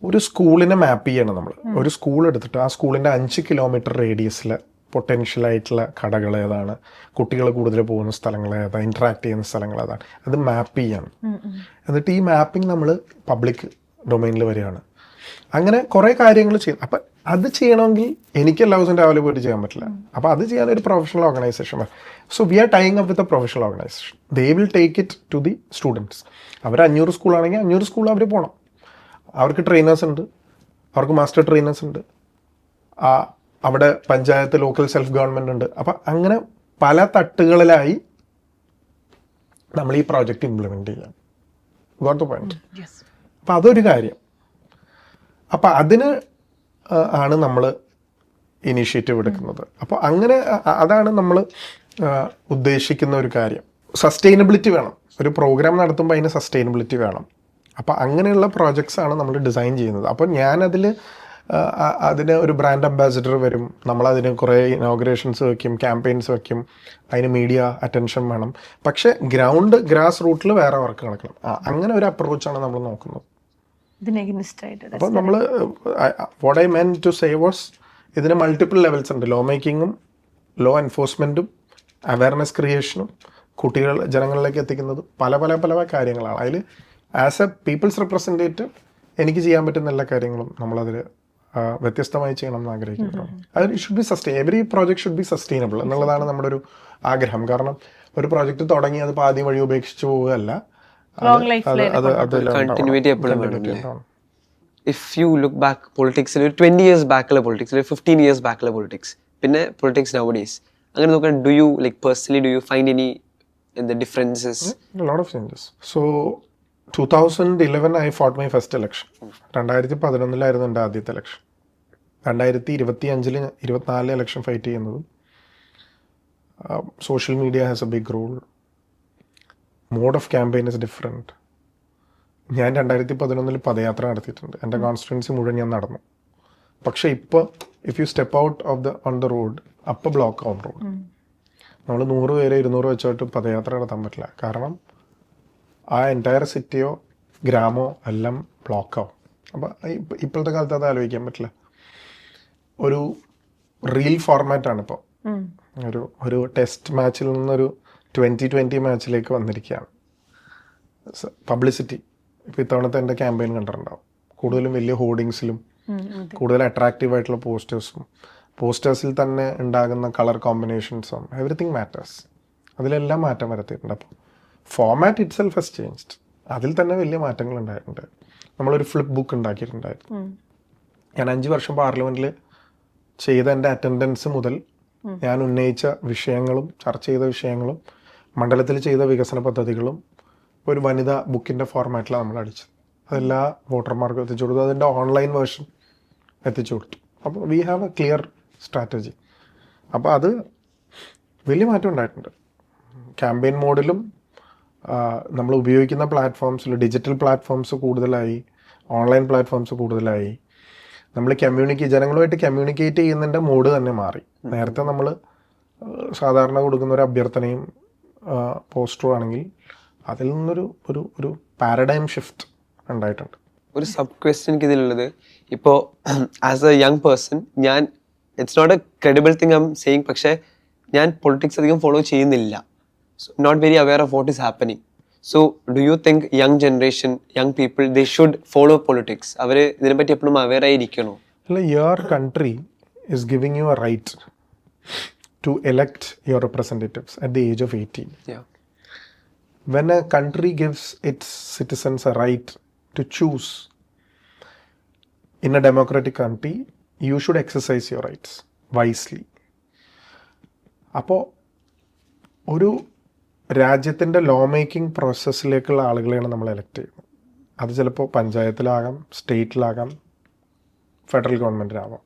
ഒരു സ്കൂളിനെ മാപ്പ് ചെയ്യണം നമ്മൾ. ഒരു സ്കൂൾ എടുത്തിട്ട് ആ സ്കൂളിൻ്റെ 5 കിലോമീറ്റർ റേഡിയസിൽ പൊട്ടൻഷ്യലായിട്ടുള്ള കടകൾ ഏതാണ്, കുട്ടികൾ കൂടുതൽ പോകുന്ന സ്ഥലങ്ങൾ ഏതാണ്, ഇൻട്രാക്ട് ചെയ്യുന്ന സ്ഥലങ്ങൾ ഏതാണ്, അത് മാപ്പ് ചെയ്യാണ്. എന്നിട്ട് ഈ മാപ്പിംഗ് നമ്മൾ പബ്ലിക് ഡൊമൈനിൽ വരികയാണ്. അങ്ങനെ കുറേ കാര്യങ്ങൾ ചെയ്യും. അപ്പം അത് ചെയ്യണമെങ്കിൽ എനിക്ക് എല്ലാ ദിവസവും രാവിലെ പോയിട്ട് ചെയ്യാൻ പറ്റില്ല. അപ്പോൾ അത് ചെയ്യാൻ ഒരു പ്രൊഫഷണൽ ഓർഗനൈസേഷൻ വേണം. So we are tying up with a professional organisation. They will take it to the students. അവർ 500 സ്കൂളാണെങ്കിൽ 500 സ്കൂൾ അവർ പോകണം. അവർക്ക് ട്രെയിനേഴ്സ് ഉണ്ട്, അവർക്ക് മാസ്റ്റർ ട്രെയിനേഴ്സ് ഉണ്ട്, അവിടെ പഞ്ചായത്ത്, ലോക്കൽ സെൽഫ് ഗവൺമെൻറ് ഉണ്ട്. അപ്പം അങ്ങനെ പല തട്ടുകളിലായി നമ്മൾ ഈ പ്രോജക്റ്റ് ഇംപ്ലിമെൻ്റ് ചെയ്യാം. Got the point. അപ്പം അതൊരു കാര്യം. അപ്പം അതിന് ആണ് നമ്മൾ ഇനീഷ്യേറ്റീവ് എടുക്കുന്നത്. അപ്പോൾ അങ്ങനെ അതാണ് നമ്മൾ ഉദ്ദേശിക്കുന്ന ഒരു കാര്യം. സസ്റ്റൈനബിലിറ്റി വേണം. ഒരു പ്രോഗ്രാം നടത്തുമ്പോൾ അതിന് സസ്റ്റൈനബിലിറ്റി വേണം. അപ്പോൾ അങ്ങനെയുള്ള പ്രോജക്ട്സ് ആണ് നമ്മൾ ഡിസൈൻ ചെയ്യുന്നത്. അപ്പോൾ അതിന് ഒരു ബ്രാൻഡ് അംബാസിഡർ വരും, നമ്മളതിന് കുറേ ഇനോഗ്രേഷൻസ് വയ്ക്കും, ക്യാമ്പയിൻസ് വയ്ക്കും, അതിന് മീഡിയ അറ്റൻഷൻ വേണം. പക്ഷേ ഗ്രാസ് റൂട്ടിൽ വേറെ വർക്ക് നടക്കണം. അങ്ങനെ ഒരു അപ്രോച്ചാണ് നമ്മൾ നോക്കുന്നത്. അപ്പോൾ നമ്മൾ what I meant to say was, ഇതിന് മൾട്ടിപ്പിൾ ലെവൽസ് ഉണ്ട്. ലോ മേക്കിങ്ങും ലോ എൻഫോഴ്സ്മെൻറ്റും അവയർനെസ് ക്രിയേഷനും ജനങ്ങളിലേക്ക് എത്തിക്കുന്നതും പല കാര്യങ്ങളാണ്. അതിൽ ആസ് എ പീപ്പിൾസ് റെപ്രസെൻറ്റേറ്റീവ് എനിക്ക് ചെയ്യാൻ പറ്റുന്ന എല്ലാ കാര്യങ്ങളും നമ്മളതിൽ വ്യത്യസ്തമായി ചെയ്യണം എന്ന് ആഗ്രഹിക്കുന്നു. അത് should be every project should be sustainable എന്നുള്ളതാണ് നമ്മുടെ ഒരു ആഗ്രഹം. കാരണം ഒരു പ്രോജക്റ്റ് തുടങ്ങി അത് പാതി വഴി ഉപേക്ഷിച്ച് പോവുകയല്ല. ഇഫ് യു ലുക്ക് ബാക്ക് പൊളിറ്റിക്സിൽ ഒരു 20 years ബാക്കുള്ള പൊളിറ്റിക്സ്, ഒരു 15 years ബാക്കുള്ള പൊളിറ്റിക്സ്, പിന്നെ പൊളിറ്റിക്സ് നൗ ഡേയ്സ്, അങ്ങനെ നോക്കാൻ do you find any differences? Lot of changes. So 2011 I fought my first election. 2011 എൻ്റെ ആദ്യത്തെ ഇലക്ഷൻ. 2025 24 ഇലക്ഷൻ ഫൈറ്റ് ചെയ്യുന്നതും social media has a big role. Mode of campaign is different. ഞാൻ 2011 പദയാത്ര നടത്തിയിട്ടുണ്ട്. എൻ്റെ constituency മുഴുവൻ ഞാൻ നടന്നു. പക്ഷേ ഇപ്പോൾ if you step out on the road, അപ്പോൾ ബ്ലോക്ക് ആവും റോഡ്. നമ്മൾ 100 പേരെ 200 വെച്ചിട്ട് പദയാത്ര നടത്താൻ പറ്റില്ല. കാരണം ആ എൻറ്റയർ സിറ്റിയോ ഗ്രാമോ എല്ലാം ബ്ലോക്കാവും. അപ്പോൾ ഇപ്പോഴത്തെ കാലത്ത് അത് ആലോചിക്കാൻ പറ്റില്ല. ഒരു റീൽ ഫോർമാറ്റാണ് ഇപ്പോൾ. ഒരു ടെസ്റ്റ് മാച്ചിൽ നിന്നൊരു 2020 മാച്ചിലേക്ക് വന്നിരിക്കുകയാണ്. പബ്ലിസിറ്റി ഇപ്പോൾ ഇത്തവണത്തെ എൻ്റെ ക്യാമ്പയിൻ കണ്ടിട്ടുണ്ടാവും. കൂടുതലും വലിയ ഹോർഡിങ്സിലും കൂടുതൽ അട്രാക്റ്റീവ് ആയിട്ടുള്ള പോസ്റ്റേഴ്സിൽ തന്നെ ഉണ്ടാകുന്ന കളർ കോമ്പിനേഷൻസും എവറിത്തിങ് മാറ്റേഴ്സ്. അതിലെല്ലാം മാറ്റം വരുത്തിയിട്ടുണ്ട്. അപ്പോൾ format itself has changed. അതിൽ തന്നെ വലിയ മാറ്റങ്ങൾ ഉണ്ടായിട്ടുണ്ട്. നമ്മളൊരു ഫ്ലിപ്പ് ബുക്ക് ഉണ്ടാക്കിയിട്ടുണ്ടായിരുന്നു. ഞാൻ 5 വർഷം പാർലമെൻറ്റിൽ ചെയ്ത എൻ്റെ അറ്റൻഡൻസ് മുതൽ ഞാൻ ഉന്നയിച്ച വിഷയങ്ങളും ചർച്ച ചെയ്ത വിഷയങ്ങളും മണ്ഡലത്തിൽ ചെയ്ത വികസന പദ്ധതികളും ഒരു വനിതാ ബുക്കിൻ്റെ ഫോർമാറ്റിലാണ് നമ്മൾ അടിച്ചത്. അതെല്ലാ വോട്ടർമാർക്കും എത്തിച്ചു കൊടുത്തു. അതിൻ്റെ ഓൺലൈൻ വേർഷൻ എത്തിച്ചു കൊടുത്തു. അപ്പോൾ we have A clear strategy. അപ്പോൾ അത് വലിയ മാറ്റം ഉണ്ടായിട്ടുണ്ട്. ക്യാമ്പയിൻ മോഡിലും നമ്മൾ ഉപയോഗിക്കുന്ന പ്ലാറ്റ്ഫോംസിൽ ഡിജിറ്റൽ പ്ലാറ്റ്ഫോംസ് കൂടുതലായി, ഓൺലൈൻ പ്ലാറ്റ്ഫോംസ് കൂടുതലായി, നമ്മൾ ജനങ്ങളുമായിട്ട് കമ്മ്യൂണിക്കേറ്റ് ചെയ്യുന്നതിൻ്റെ മോഡ് തന്നെ മാറി. നേരത്തെ നമ്മൾ സാധാരണ കൊടുക്കുന്ന ഒരു അഭ്യർത്ഥനയും പോസ്റ്ററും ആണെങ്കിൽ അതിൽ നിന്നൊരു ഒരു ഒരു പാരഡൈം ഷിഫ്റ്റ് ഉണ്ടായിട്ടുണ്ട്. ഒരു സബ് ക്വസ്റ്റ്യൻ എനിക്ക് ഇതിലുള്ളത്, ഇപ്പോൾ ആസ് എ യങ് പേഴ്സൺ ഞാൻ it's not a credible thing I'm saying, പക്ഷേ ഞാൻ പൊളിറ്റിക്സ് അധികം ഫോളോ ചെയ്യുന്നില്ല, not very aware of what is happening. So do you think young generation, young people, they should follow politics? അവർ ഇതിനെപ്പറ്റി എപ്പോഴും aware ആയിരിക്കണോ? അല്ല, your country is giving you a right to elect your representatives at the age of 18. Yeah. When a country gives its citizens a right to choose in a democratic country, you should exercise your rights wisely. അപ്പോൾ ഒരു രാജ്യത്തിൻ്റെ law making പ്രോസസ്സിലേക്കുള്ള ആളുകളെയാണ് നമ്മൾ elect ചെയ്യുന്നത്. അത് ചിലപ്പോൾ പഞ്ചായത്തിലാകാം, സ്റ്റേറ്റിലാകാം, federal ഗവൺമെൻറ്റിലാവാം.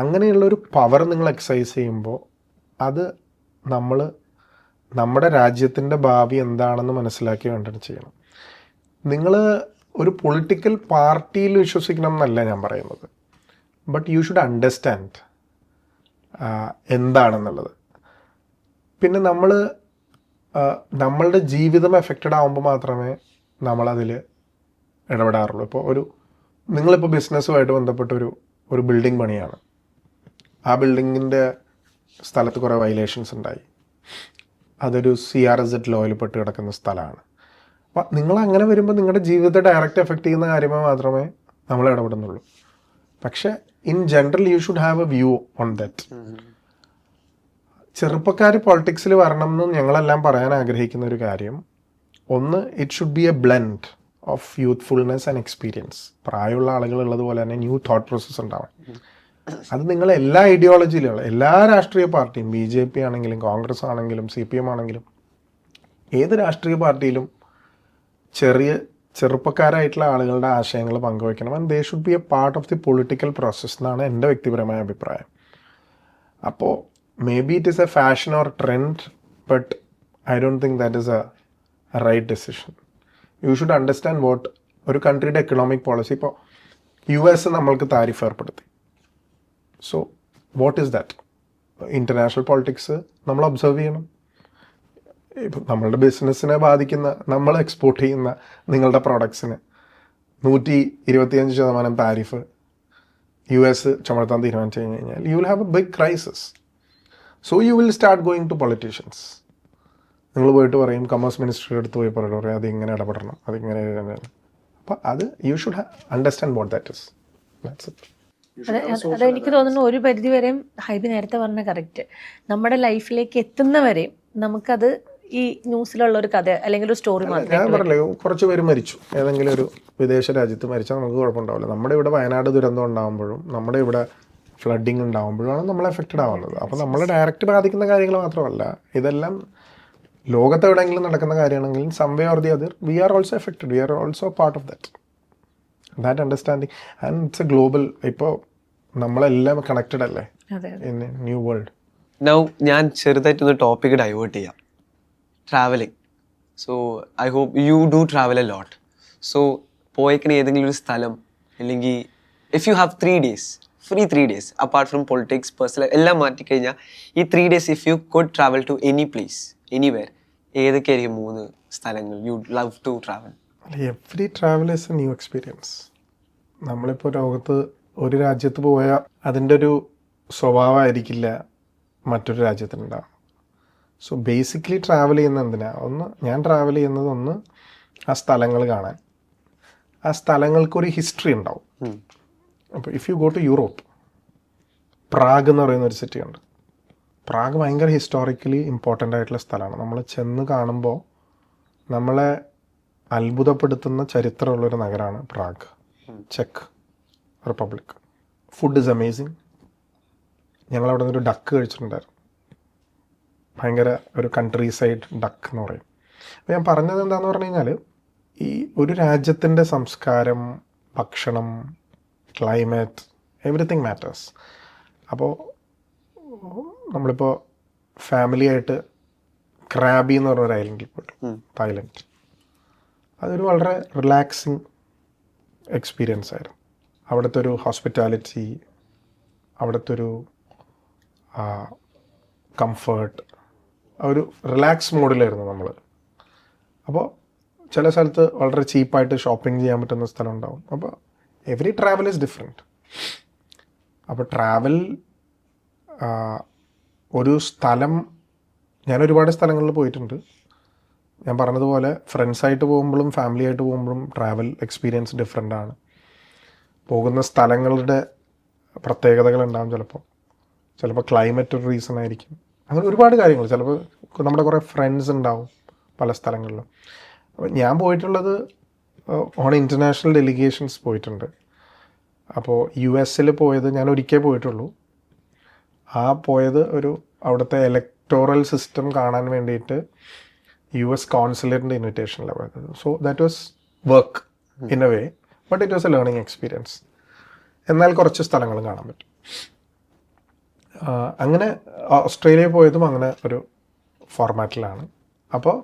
അങ്ങനെയുള്ളൊരു power നിങ്ങൾ എക്സസൈസ് ചെയ്യുമ്പോൾ അത് നമ്മുടെ രാജ്യത്തിൻ്റെ ഭാവി എന്താണെന്ന് മനസ്സിലാക്കി വേണ്ടിയിട്ട് ചെയ്യണം. നിങ്ങൾ ഒരു പൊളിറ്റിക്കൽ പാർട്ടിയിൽ വിശ്വസിക്കണം എന്നല്ല ഞാൻ പറയുന്നത്, ബട്ട് യു ഷുഡ് അണ്ടർസ്റ്റാൻഡ് എന്താണെന്നുള്ളത്. പിന്നെ നമ്മളുടെ ജീവിതം എഫക്റ്റഡ് ആകുമ്പോൾ മാത്രമേ നമ്മളതിൽ ഇടപെടാറുള്ളൂ. ഇപ്പോൾ നിങ്ങളിപ്പോൾ ബിസിനസ്സുമായിട്ട് ബന്ധപ്പെട്ട ഒരു ബിൽഡിംഗ് പണിയാണ്. ആ ബിൽഡിങ്ങിൻ്റെ സ്ഥലത്ത് കുറേ വയലേഷൻസ് ഉണ്ടായി. അതൊരു CRZ ലോയിൽ പെട്ട് കിടക്കുന്ന സ്ഥലമാണ്. അപ്പം നിങ്ങൾ അങ്ങനെ വരുമ്പോൾ നിങ്ങളുടെ ജീവിതത്തെ ഡയറക്റ്റ് എഫക്റ്റ് ചെയ്യുന്ന കാര്യമേ മാത്രമേ നമ്മൾ ഇടപെടുന്നുള്ളൂ. പക്ഷേ in general you should have A view on that. ചെറുപ്പക്കാർ പൊളിറ്റിക്സിൽ വരണം എന്ന് ഞങ്ങളെല്ലാം പറയാൻ ആഗ്രഹിക്കുന്ന ഒരു കാര്യം, ഒന്ന്, it should be A blend of youthfulness and experience. പ്രായമുള്ള ആളുകൾ ഉള്ളതുപോലെ തന്നെ ന്യൂ തോട്ട് പ്രോസസ്സ് ഉണ്ടാവാൻ. അത് നിങ്ങൾ എല്ലാ ഐഡിയോളജിയിലുള്ള എല്ലാ രാഷ്ട്രീയ പാർട്ടിയും, BJP ആണെങ്കിലും കോൺഗ്രസ് ആണെങ്കിലും CPM ആണെങ്കിലും ഏത് രാഷ്ട്രീയ പാർട്ടിയിലും ചെറുപ്പക്കാരായിട്ടുള്ള ആളുകളുടെ ആശയങ്ങൾ പങ്കുവയ്ക്കണം. And they should be a part of the political process എന്നാണ് എൻ്റെ വ്യക്തിപരമായ അഭിപ്രായം. അപ്പോൾ maybe it is a fashion or trend, but I don't think that is a right decision. You should understand what ഒരു കൺട്രിയുടെ economic policy. ഇപ്പോൾ US നമ്മൾക്ക് tariff ഏർപ്പെടുത്തി. So what is that? International politics നമ്മൾ observe ചെയ്യണം. ഇപ്പം നമ്മളുടെ ബിസിനസ്സിനെ ബാധിക്കുന്ന, നമ്മൾ എക്സ്പോർട്ട് ചെയ്യുന്ന നിങ്ങളുടെ പ്രോഡക്ട്സിന് 125% താരിഫ് US ചുമത്താൻ തീരുമാനിച്ചു കഴിഞ്ഞാൽ you will have a big crisis. So you will start going to politicians. നിങ്ങൾ പോയിട്ട് പറയും, കൊമേഴ്സ് മിനിസ്റ്ററുടെ അടുത്ത് പോയി പറയും അതിങ്ങനെ ഇടപെടണം, അതിങ്ങനെ. അപ്പം അത് U should understand what that is. That's it. അതെനിക്ക് തോന്നുന്നു ഒരു പരിധി വരെയും ഹൈബി നേരത്തെ പറഞ്ഞ കറക്റ്റ്. നമ്മുടെ ലൈഫിലേക്ക് എത്തുന്നവരെയും നമുക്കത് ഈ ന്യൂസിലുള്ള ഒരു കഥ അല്ലെങ്കിൽ ഒരു സ്റ്റോറി മാത്രമേ. ഞാൻ പറഞ്ഞില്ലേ, കുറച്ച് പേര് മരിച്ചു ഏതെങ്കിലും ഒരു വിദേശ രാജ്യത്ത് മരിച്ചാൽ നമുക്ക് കുഴപ്പമുണ്ടാവില്ല. നമ്മുടെ ഇവിടെ വയനാട് ദുരന്തം ഉണ്ടാകുമ്പോഴും നമ്മുടെ ഇവിടെ ഫ്ലഡിങ് ഉണ്ടാകുമ്പോഴാണ് നമ്മൾ എഫക്റ്റഡ് ആവുന്നത്. അപ്പോൾ നമ്മൾ ഡയറക്റ്റ് ബാധിക്കുന്ന കാര്യങ്ങൾ മാത്രമല്ല, ഇതെല്ലാം ലോകത്തെവിടെയെങ്കിലും നടക്കുന്ന കാര്യമാണെങ്കിലും some way or the other we are also affected. We are also part of that understanding. And it's a global. ഇപ്പോൾ നമ്മളെല്ലാം കണക്റ്റഡ് അല്ലേ ഇൻ ന്യൂ വേൾഡ്. നൗ ഞാൻ ചെറുതായിട്ടൊന്ന് ടോപ്പിക് ഡൈവേർട്ട് ചെയ്യാം. Travelling. So I hope you do travel a lot. So പോയേക്കുന്ന ഏതെങ്കിലും ഒരു സ്ഥലം, അല്ലെങ്കിൽ if you have 3 days, free 3 days apart from politics, personal എല്ലാം മാറ്റിക്കഴിഞ്ഞാൽ ഈ 3 days if you could travel to any place, anywhere, ഏതൊക്കെയായിരിക്കും 3 സ്ഥലങ്ങൾ you love to travel? Every travel is a new experience. നമ്മളിപ്പോൾ ലോകത്ത് ഒരു രാജ്യത്ത് പോയാൽ അതിൻ്റെ ഒരു സ്വഭാവമായിരിക്കില്ല മറ്റൊരു രാജ്യത്തിനുണ്ടാകും. സോ ബേസിക്കലി ട്രാവൽ ചെയ്യുന്ന എന്തിനാ? ഞാൻ ട്രാവൽ ചെയ്യുന്നത് ആ സ്ഥലങ്ങൾ കാണാൻ. ആ സ്ഥലങ്ങൾക്കൊരു ഹിസ്റ്ററി ഉണ്ടാവും. അപ്പോൾ if you go to Europe, Prague എന്ന് പറയുന്ന ഒരു സിറ്റി ഉണ്ട്. പ്രാഗ് ഭയങ്കര ഹിസ്റ്റോറിക്കലി ഇമ്പോർട്ടൻ്റ് ആയിട്ടുള്ള സ്ഥലമാണ്. നമ്മൾ ചെന്ന് കാണുമ്പോൾ നമ്മളെ അത്ഭുതപ്പെടുത്തുന്ന ചരിത്രമുള്ളൊരു നഗരമാണ് Prague, check republic. Food is amazing. ഞങ്ങളവിടെ നിന്നൊരു ഡക്ക് കഴിച്ചിട്ടുണ്ടായിരുന്നു. ഭയങ്കര ഒരു കൺട്രി സൈഡ് ഡക്ക് എന്ന് പറയും. അപ്പോൾ ഞാൻ പറഞ്ഞത് എന്താണെന്ന് പറഞ്ഞു കഴിഞ്ഞാൽ, ഈ ഒരു രാജ്യത്തിൻ്റെ സംസ്കാരം, ഭക്ഷണം, ക്ലൈമറ്റ്, എവറിത്തിങ് മാറ്റേഴ്സ്. അപ്പോൾ നമ്മളിപ്പോൾ ഫാമിലിയായിട്ട് ക്രാബി എന്ന് പറഞ്ഞൊരു ഐലൻഡിൽ പോയിട്ട്, തായ്ലൻഡ്. അതൊരു വളരെ റിലാക്സിങ് എക്സ്പീരിയൻസ് ആയിരുന്നു. അവിടുത്തെ ഒരു ഹോസ്പിറ്റാലിറ്റി, അവിടുത്തെ ഒരു കംഫേർട്ട്, ഒരു റിലാക്സ് മോഡിലായിരുന്നു നമ്മൾ. അപ്പോൾ ചില സ്ഥലത്ത് വളരെ ചീപ്പായിട്ട് ഷോപ്പിംഗ് ചെയ്യാൻ പറ്റുന്ന സ്ഥലം ഉണ്ടാവും. അപ്പോൾ എവറി ട്രാവൽ ഈസ് ഡിഫറെൻറ്റ്. അപ്പോൾ ട്രാവൽ ഒരു സ്ഥലം, ഞാൻ ഒരുപാട് സ്ഥലങ്ങളിൽ പോയിട്ടുണ്ട്. ഞാൻ പറഞ്ഞതുപോലെ ഫ്രണ്ട്സായിട്ട് പോകുമ്പോഴും ഫാമിലി ആയിട്ട് പോകുമ്പോഴും ട്രാവൽ എക്സ്പീരിയൻസ് ഡിഫറെൻ്റ് ആണ്. പോകുന്ന സ്ഥലങ്ങളുടെ പ്രത്യേകതകളുണ്ടാകും. ചിലപ്പോൾ ക്ലൈമറ്റ് ഒരു റീസൺ ആയിരിക്കും. അങ്ങനെ ഒരുപാട് കാര്യങ്ങൾ. ചിലപ്പോൾ നമ്മുടെ കുറേ ഫ്രണ്ട്സ് ഉണ്ടാവും പല സ്ഥലങ്ങളിലും. അപ്പോൾ ഞാൻ പോയിട്ടുള്ളത് ഓൺ ഇൻ്റർനാഷണൽ ഡെലിഗേഷൻസ് പോയിട്ടുണ്ട്. അപ്പോൾ US പോയത് ഞാൻ ഒരിക്കൽ പോയിട്ടുള്ളൂ. ആ പോയത് അവിടുത്തെ ഇലക്ടോറൽ സിസ്റ്റം കാണാൻ വേണ്ടിയിട്ട് US കോൺസുലേറ്റിൻ്റെ ഇൻവിറ്റേഷനിലാണ് പോയത്. So that was work in a way, but it was A learning experience. എന്നാൽ കുറച്ച് സ്ഥലങ്ങളും കാണാൻ പറ്റും. അങ്ങനെ ഓസ്ട്രേലിയ പോയതും അങ്ങനെ ഒരു ഫോർമാറ്റിലാണ്. അപ്പോൾ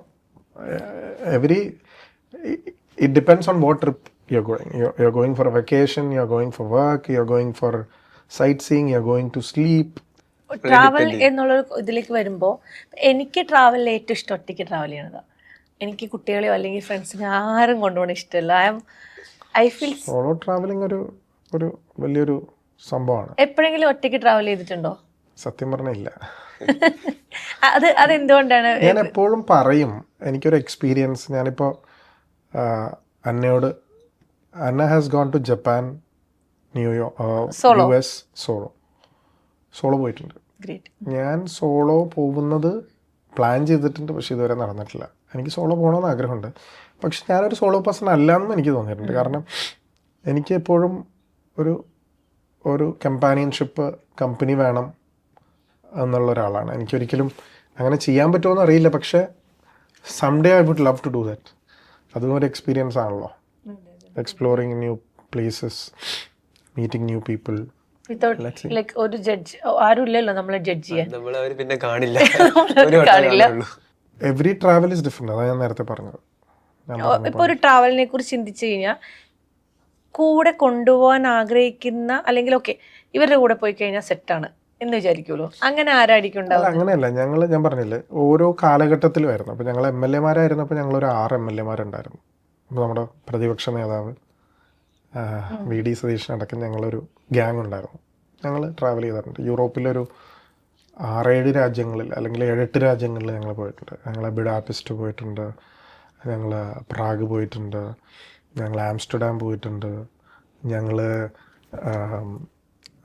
it depends on what trip you're going. You're going for a vacation, you're going for work, you're going for sightseeing, you're going to sleep. Travel എന്നുള്ളൊരു ഇതിലേക്ക് വരുമ്പോൾ എനിക്ക് ട്രാവലിൽ ഏറ്റവും ഇഷ്ടം ഒറ്റയ്ക്ക് ട്രാവൽ ചെയ്യണതാണ്. എനിക്ക് കുട്ടികളെയോ അല്ലെങ്കിൽ ഫ്രണ്ട്സിനെ ആരും കൊണ്ടുപോകണ ഇഷ്ടമല്ല. ഐ ഫീൽ സോളോ ട്രാവലിംഗ് ഒരു വലിയൊരു സംഭവമാണ്. എപ്പോഴെങ്കിലും ഒറ്റയ്ക്ക് ട്രാവൽ ചെയ്തിട്ടുണ്ടോ? സത്യം പറഞ്ഞില്ല. അതെന്തുകൊണ്ടാണ്? ഞാൻ എപ്പോഴും പറയും എനിക്കൊരു എക്സ്പീരിയൻസ്. ഞാനിപ്പോൾ അന്ന has gone to Japan, New York, US solo പോയിട്ടുണ്ട്. ഞാൻ സോളോ പോകുന്നത് പ്ലാൻ ചെയ്തിട്ടുണ്ട്, പക്ഷെ ഇതുവരെ നടന്നിട്ടില്ല. എനിക്ക് സോളോ പോകണമെന്ന് ആഗ്രഹമുണ്ട്, പക്ഷെ ഞാനൊരു സോളോ പേഴ്സൺ അല്ലാന്നും എനിക്ക് തോന്നിയിട്ടുണ്ട്. കാരണം എനിക്ക് എപ്പോഴും ഒരു കമ്പാനിയൻഷിപ്പ്, കമ്പനി വേണം എന്നുള്ള ഒരാളാണ്. എനിക്കൊരിക്കലും അങ്ങനെ ചെയ്യാൻ പറ്റുമോ അറിയില്ല, പക്ഷേ someday I would love to do that. അതും ഒരു എക്സ്പീരിയൻസ് ആണല്ലോ. Exploring new places, meeting new people. ഒരു ജഡ്ജ് ആരും ഇല്ലല്ലോ നമ്മളെ ജഡ്ജ് ചെയ്യാൻ. പിന്നെ കാണില്ല. Every travel is different. അതാണ് ഞാൻ നേരത്തെ പറഞ്ഞത്. ഇപ്പൊ ഒരു ട്രാവലിനെ കുറിച്ച് ചിന്തിച്ചു കഴിഞ്ഞാൽ കൂടെ കൊണ്ടുപോകാൻ ആഗ്രഹിക്കുന്ന, അല്ലെങ്കിൽ ഓക്കെ ഇവരുടെ കൂടെ പോയി കഴിഞ്ഞാൽ സെറ്റാണ് എന്ന് വിചാരിക്കുമല്ലോ, അങ്ങനെ ആരായിരിക്കും ഉണ്ടാവും? അങ്ങനെയല്ല. ഞാൻ പറഞ്ഞില്ലേ, ഓരോ കാലഘട്ടത്തിലുമായിരുന്നു. അപ്പോൾ ഞങ്ങൾ MLA മാരായിരുന്നപ്പോൾ ഞങ്ങൾ ഒരു 6 MLA മാരുണ്ടായിരുന്നു. അപ്പോൾ നമ്മുടെ പ്രതിപക്ഷ നേതാവ് VD സതീശൻ അടക്കം ഞങ്ങളൊരു ഗ്യാങ് ഉണ്ടായിരുന്നു. ഞങ്ങൾ ട്രാവൽ ചെയ്തിട്ടുണ്ട്. യൂറോപ്പിലൊരു 6-7 രാജ്യങ്ങളിൽ അല്ലെങ്കിൽ 7-8 രാജ്യങ്ങളിൽ ഞങ്ങൾ പോയിട്ടുണ്ട്. ഞങ്ങൾ ബുഡാപെസ്റ്റ് പോയിട്ടുണ്ട്, ഞങ്ങൾ പ്രാഗ് പോയിട്ടുണ്ട്, ഞങ്ങൾ ആംസ്റ്റർഡാം പോയിട്ടുണ്ട്, ഞങ്ങൾ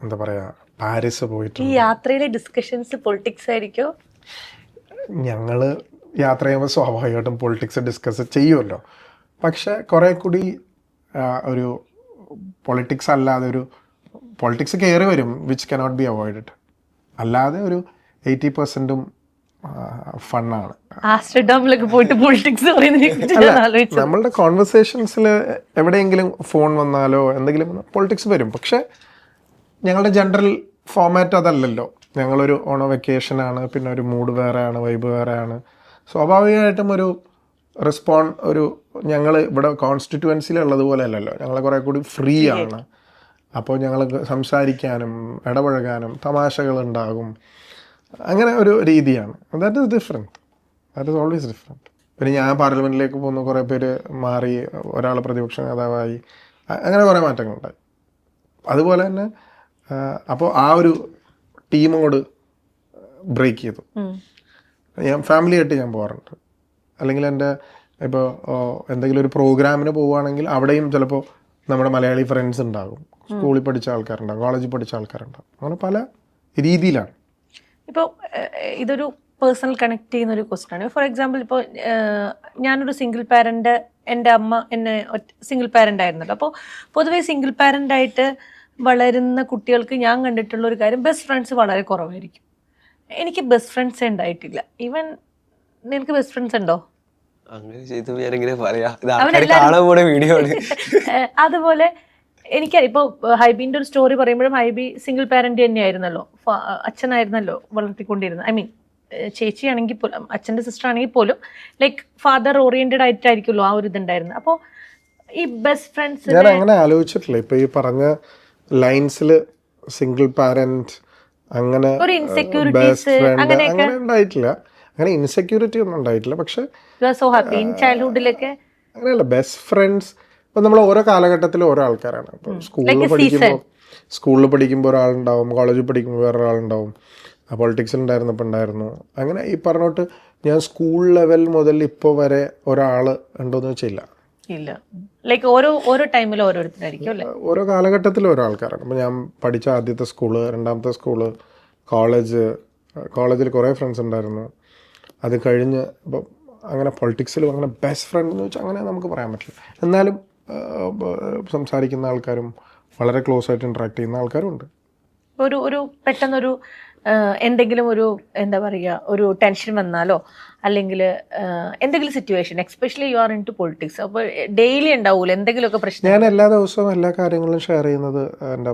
എന്താ പറയുക പാരീസ് പോയിട്ടുണ്ട്. ഈ യാത്രയിലെ ഡിസ്കഷൻസ് പൊളിറ്റിക്സ് ആയിരിക്കും? ഞങ്ങൾ യാത്ര ചെയ്യുമ്പോൾ സ്വാഭാവികമായിട്ടും പൊളിറ്റിക്സ് ഡിസ്കസ് ചെയ്യുമല്ലോ. പക്ഷെ കുറേ കൂടി ഒരു പൊളിറ്റിക്സ് അല്ലാതെ പൊളിറ്റിക്സ് കയറി വരും, വിച്ച് കനോട്ട് ബി അവോയ്ഡഡ്. അല്ലാതെ ഒരു 80%ഉം ഫണ്ണാണ്. ആംസ്റ്റർഡാമിലൊക്കെ പോയിട്ട് പൊളിറ്റിക്സ് നമ്മളുടെ കോൺവെർസേഷൻസിൽ എവിടെയെങ്കിലും ഫോൺ വന്നാലോ എന്തെങ്കിലും പൊളിറ്റിക്സ് വരും. പക്ഷെ ഞങ്ങളുടെ ജനറൽ ഫോമാറ്റ് അതല്ലല്ലോ. ഞങ്ങളൊരു ഓണ വെക്കേഷനാണ്, പിന്നെ ഒരു മൂഡ് വേറെയാണ്, വൈബ് വേറെയാണ്. സ്വാഭാവികമായിട്ടും ഞങ്ങൾ ഇവിടെ കോൺസ്റ്റിറ്റ്യുവൻസിയിലുള്ളതുപോലെ അല്ലല്ലോ. ഞങ്ങൾ കുറേ കൂടി ഫ്രീ ആണ്. അപ്പോൾ ഞങ്ങൾ സംസാരിക്കാനും ഇടപഴകാനും തമാശകളുണ്ടാകും. അങ്ങനെ ഒരു രീതിയാണ്. That is different. That is always different. പിന്നെ ഞാൻ പാർലമെൻറ്റിലേക്ക് പോകുന്ന കുറേ പേര് മാറി, ഒരാൾ പ്രതിപക്ഷ നേതാവായി, അങ്ങനെ കുറേ മാറ്റങ്ങളുണ്ടായി. അതുപോലെ തന്നെ അപ്പോൾ ആ ഒരു ടീമോട് ബ്രേക്ക് ചെയ്തു. ഞാൻ ഫാമിലിയായിട്ട് ഞാൻ പോകാറുണ്ട്. അല്ലെങ്കിൽ എൻ്റെ ഇപ്പോൾ എന്തെങ്കിലും ഒരു പ്രോഗ്രാമിന് പോവുകയാണെങ്കിൽ അവിടെയും ചിലപ്പോൾ നമ്മുടെ മലയാളി ഫ്രണ്ട്സ് ഉണ്ടാകും, സ്കൂളിൽ പഠിച്ച ആൾക്കാരുണ്ടാകും, കോളേജിൽ പഠിച്ച ആൾക്കാരുണ്ടാകും. അങ്ങനെ പല രീതിയിലാണ്. ഇപ്പോൾ ഇതൊരു പേഴ്സണൽ കണക്ട് ചെയ്യുന്ന ഒരു ക്വസ്റ്റ്യൻ ആണ്. ഫോർ എക്സാമ്പിൾ, ഇപ്പോൾ ഞാനൊരു സിംഗിൾ പാരൻ്റ്, എൻ്റെ അമ്മ എന്നെ സിംഗിൾ പാരൻ്റ് ആയിരുന്നല്ലോ. അപ്പോൾ പൊതുവേ സിംഗിൾ പാരൻ്റ് ആയിട്ട് വളരുന്ന കുട്ടികൾക്ക് ഞാൻ കണ്ടിട്ടുള്ള ഒരു കാര്യം, ബെസ്റ്റ് ഫ്രണ്ട്സ് വളരെ കുറവായിരിക്കും. എനിക്ക് ബെസ്റ്റ് ഫ്രണ്ട്സേ ഉണ്ടായിട്ടില്ല. ഈവൻ നിനക്ക് ബെസ്റ്റ് ഫ്രണ്ട്സ് ഉണ്ടോ? അതുപോലെ എനിക്ക് ഇപ്പോൾ ഹൈബീൻ്റെ ഒരു സ്റ്റോറി പറയുമ്പോഴും ഹൈബി സിംഗിൾ പാരന്റ് തന്നെയായിരുന്നല്ലോ, അച്ഛനായിരുന്നല്ലോ വളർത്തിക്കൊണ്ടിരുന്നത്. ഐ മീൻ ചേച്ചിയാണെങ്കിൽ പോലും അച്ഛൻ്റെ സിസ്റ്റർ ആണെങ്കിൽ പോലും ലൈക്ക് ഫാദർ ഓറിയന്റഡ് ആയിട്ടായിരിക്കുമല്ലോ ആ ഒരു ഇതുണ്ടായിരുന്നത്. അപ്പോൾ ഈ ബെസ്റ്റ് ഫ്രണ്ട്സ് ഞാൻ അങ്ങനെ ആലോചിച്ചിട്ടില്ല. ഇപ്പൊ ഈ പറഞ്ഞ ലൈൻസിൽ സിംഗിൾ പാരന്റ് അങ്ങനെ ഒരു ഇൻസെക്യൂരിറ്റീസ് ബെസ്റ്റ് ഫ്രണ്ട് അങ്ങനെയൊക്കെ അങ്ങനെ ഉണ്ടായിട്ടില്ല. അങ്ങനെ ഇൻസെക്യൂരിറ്റി ഒന്നും ഉണ്ടായിട്ടില്ല. പക്ഷെ you are so happy in ചൈൽഡ്ഹുഡിലൊക്കെ അങ്ങനെയല്ല, ബെസ്റ്റ് ഫ്രണ്ട്സ് ഇപ്പം നമ്മൾ ഓരോ കാലഘട്ടത്തിലും ഓരോ ആൾക്കാരാണ്. ഇപ്പം സ്കൂളിൽ പഠിക്കുമ്പോൾ ഒരാളുണ്ടാവും, കോളേജിൽ പഠിക്കുമ്പോൾ വേറൊരാളുണ്ടാവും, പൊളിറ്റിക്സിൽ ഉണ്ടായിരുന്നപ്പോൾ ഉണ്ടായിരുന്നു. അങ്ങനെ ഈ പറഞ്ഞോട്ട് ഞാൻ സ്കൂൾ ലെവൽ മുതൽ ഇപ്പോൾ വരെ ഒരാൾ ഉണ്ടോയെന്ന് വെച്ചില്ല. ഇല്ല, ലൈക്ക് ഓരോ ടൈമിലും ഓരോരുത്തരായിരിക്കും അല്ലേ? ഓരോ കാലഘട്ടത്തിലും ഓരോ ആൾക്കാരാണ്. അപ്പോൾ ഞാൻ പഠിച്ച ആദ്യത്തെ സ്കൂള്, രണ്ടാമത്തെ സ്കൂള്, കോളേജിൽ കുറേ ഫ്രണ്ട്സ് ഉണ്ടായിരുന്നു. അത് കഴിഞ്ഞ് ഇപ്പം അങ്ങനെ പൊളിറ്റിക്സിലും അങ്ങനെ ബെസ്റ്റ് ഫ്രണ്ട് എന്ന് വെച്ചാൽ അങ്ങനെ നമുക്ക് പറയാൻ പറ്റില്ല. എന്നാലും സംസാരിക്കുന്ന ആൾക്കാരും വളരെ ക്ലോസ് ആയിട്ട് ഇൻട്രാക്ട് ചെയ്യുന്ന ആൾക്കാരും ഉണ്ട്. ഒരു പെട്ടെന്നൊരു എന്തെങ്കിലും ഒരു എന്താ പറയുക ഒരു ടെൻഷൻ വന്നാലോ അല്ലെങ്കിൽ എന്തെങ്കിലും situation especially you are into politics, അപ്പോൾ ഡെയിലി ഉണ്ടാവൂല എന്തെങ്കിലുമൊക്കെ പ്രശ്നം? ഞാൻ എല്ലാ ദിവസവും എല്ലാ കാര്യങ്ങളും ഷെയർ ചെയ്യുന്നത് എൻ്റെ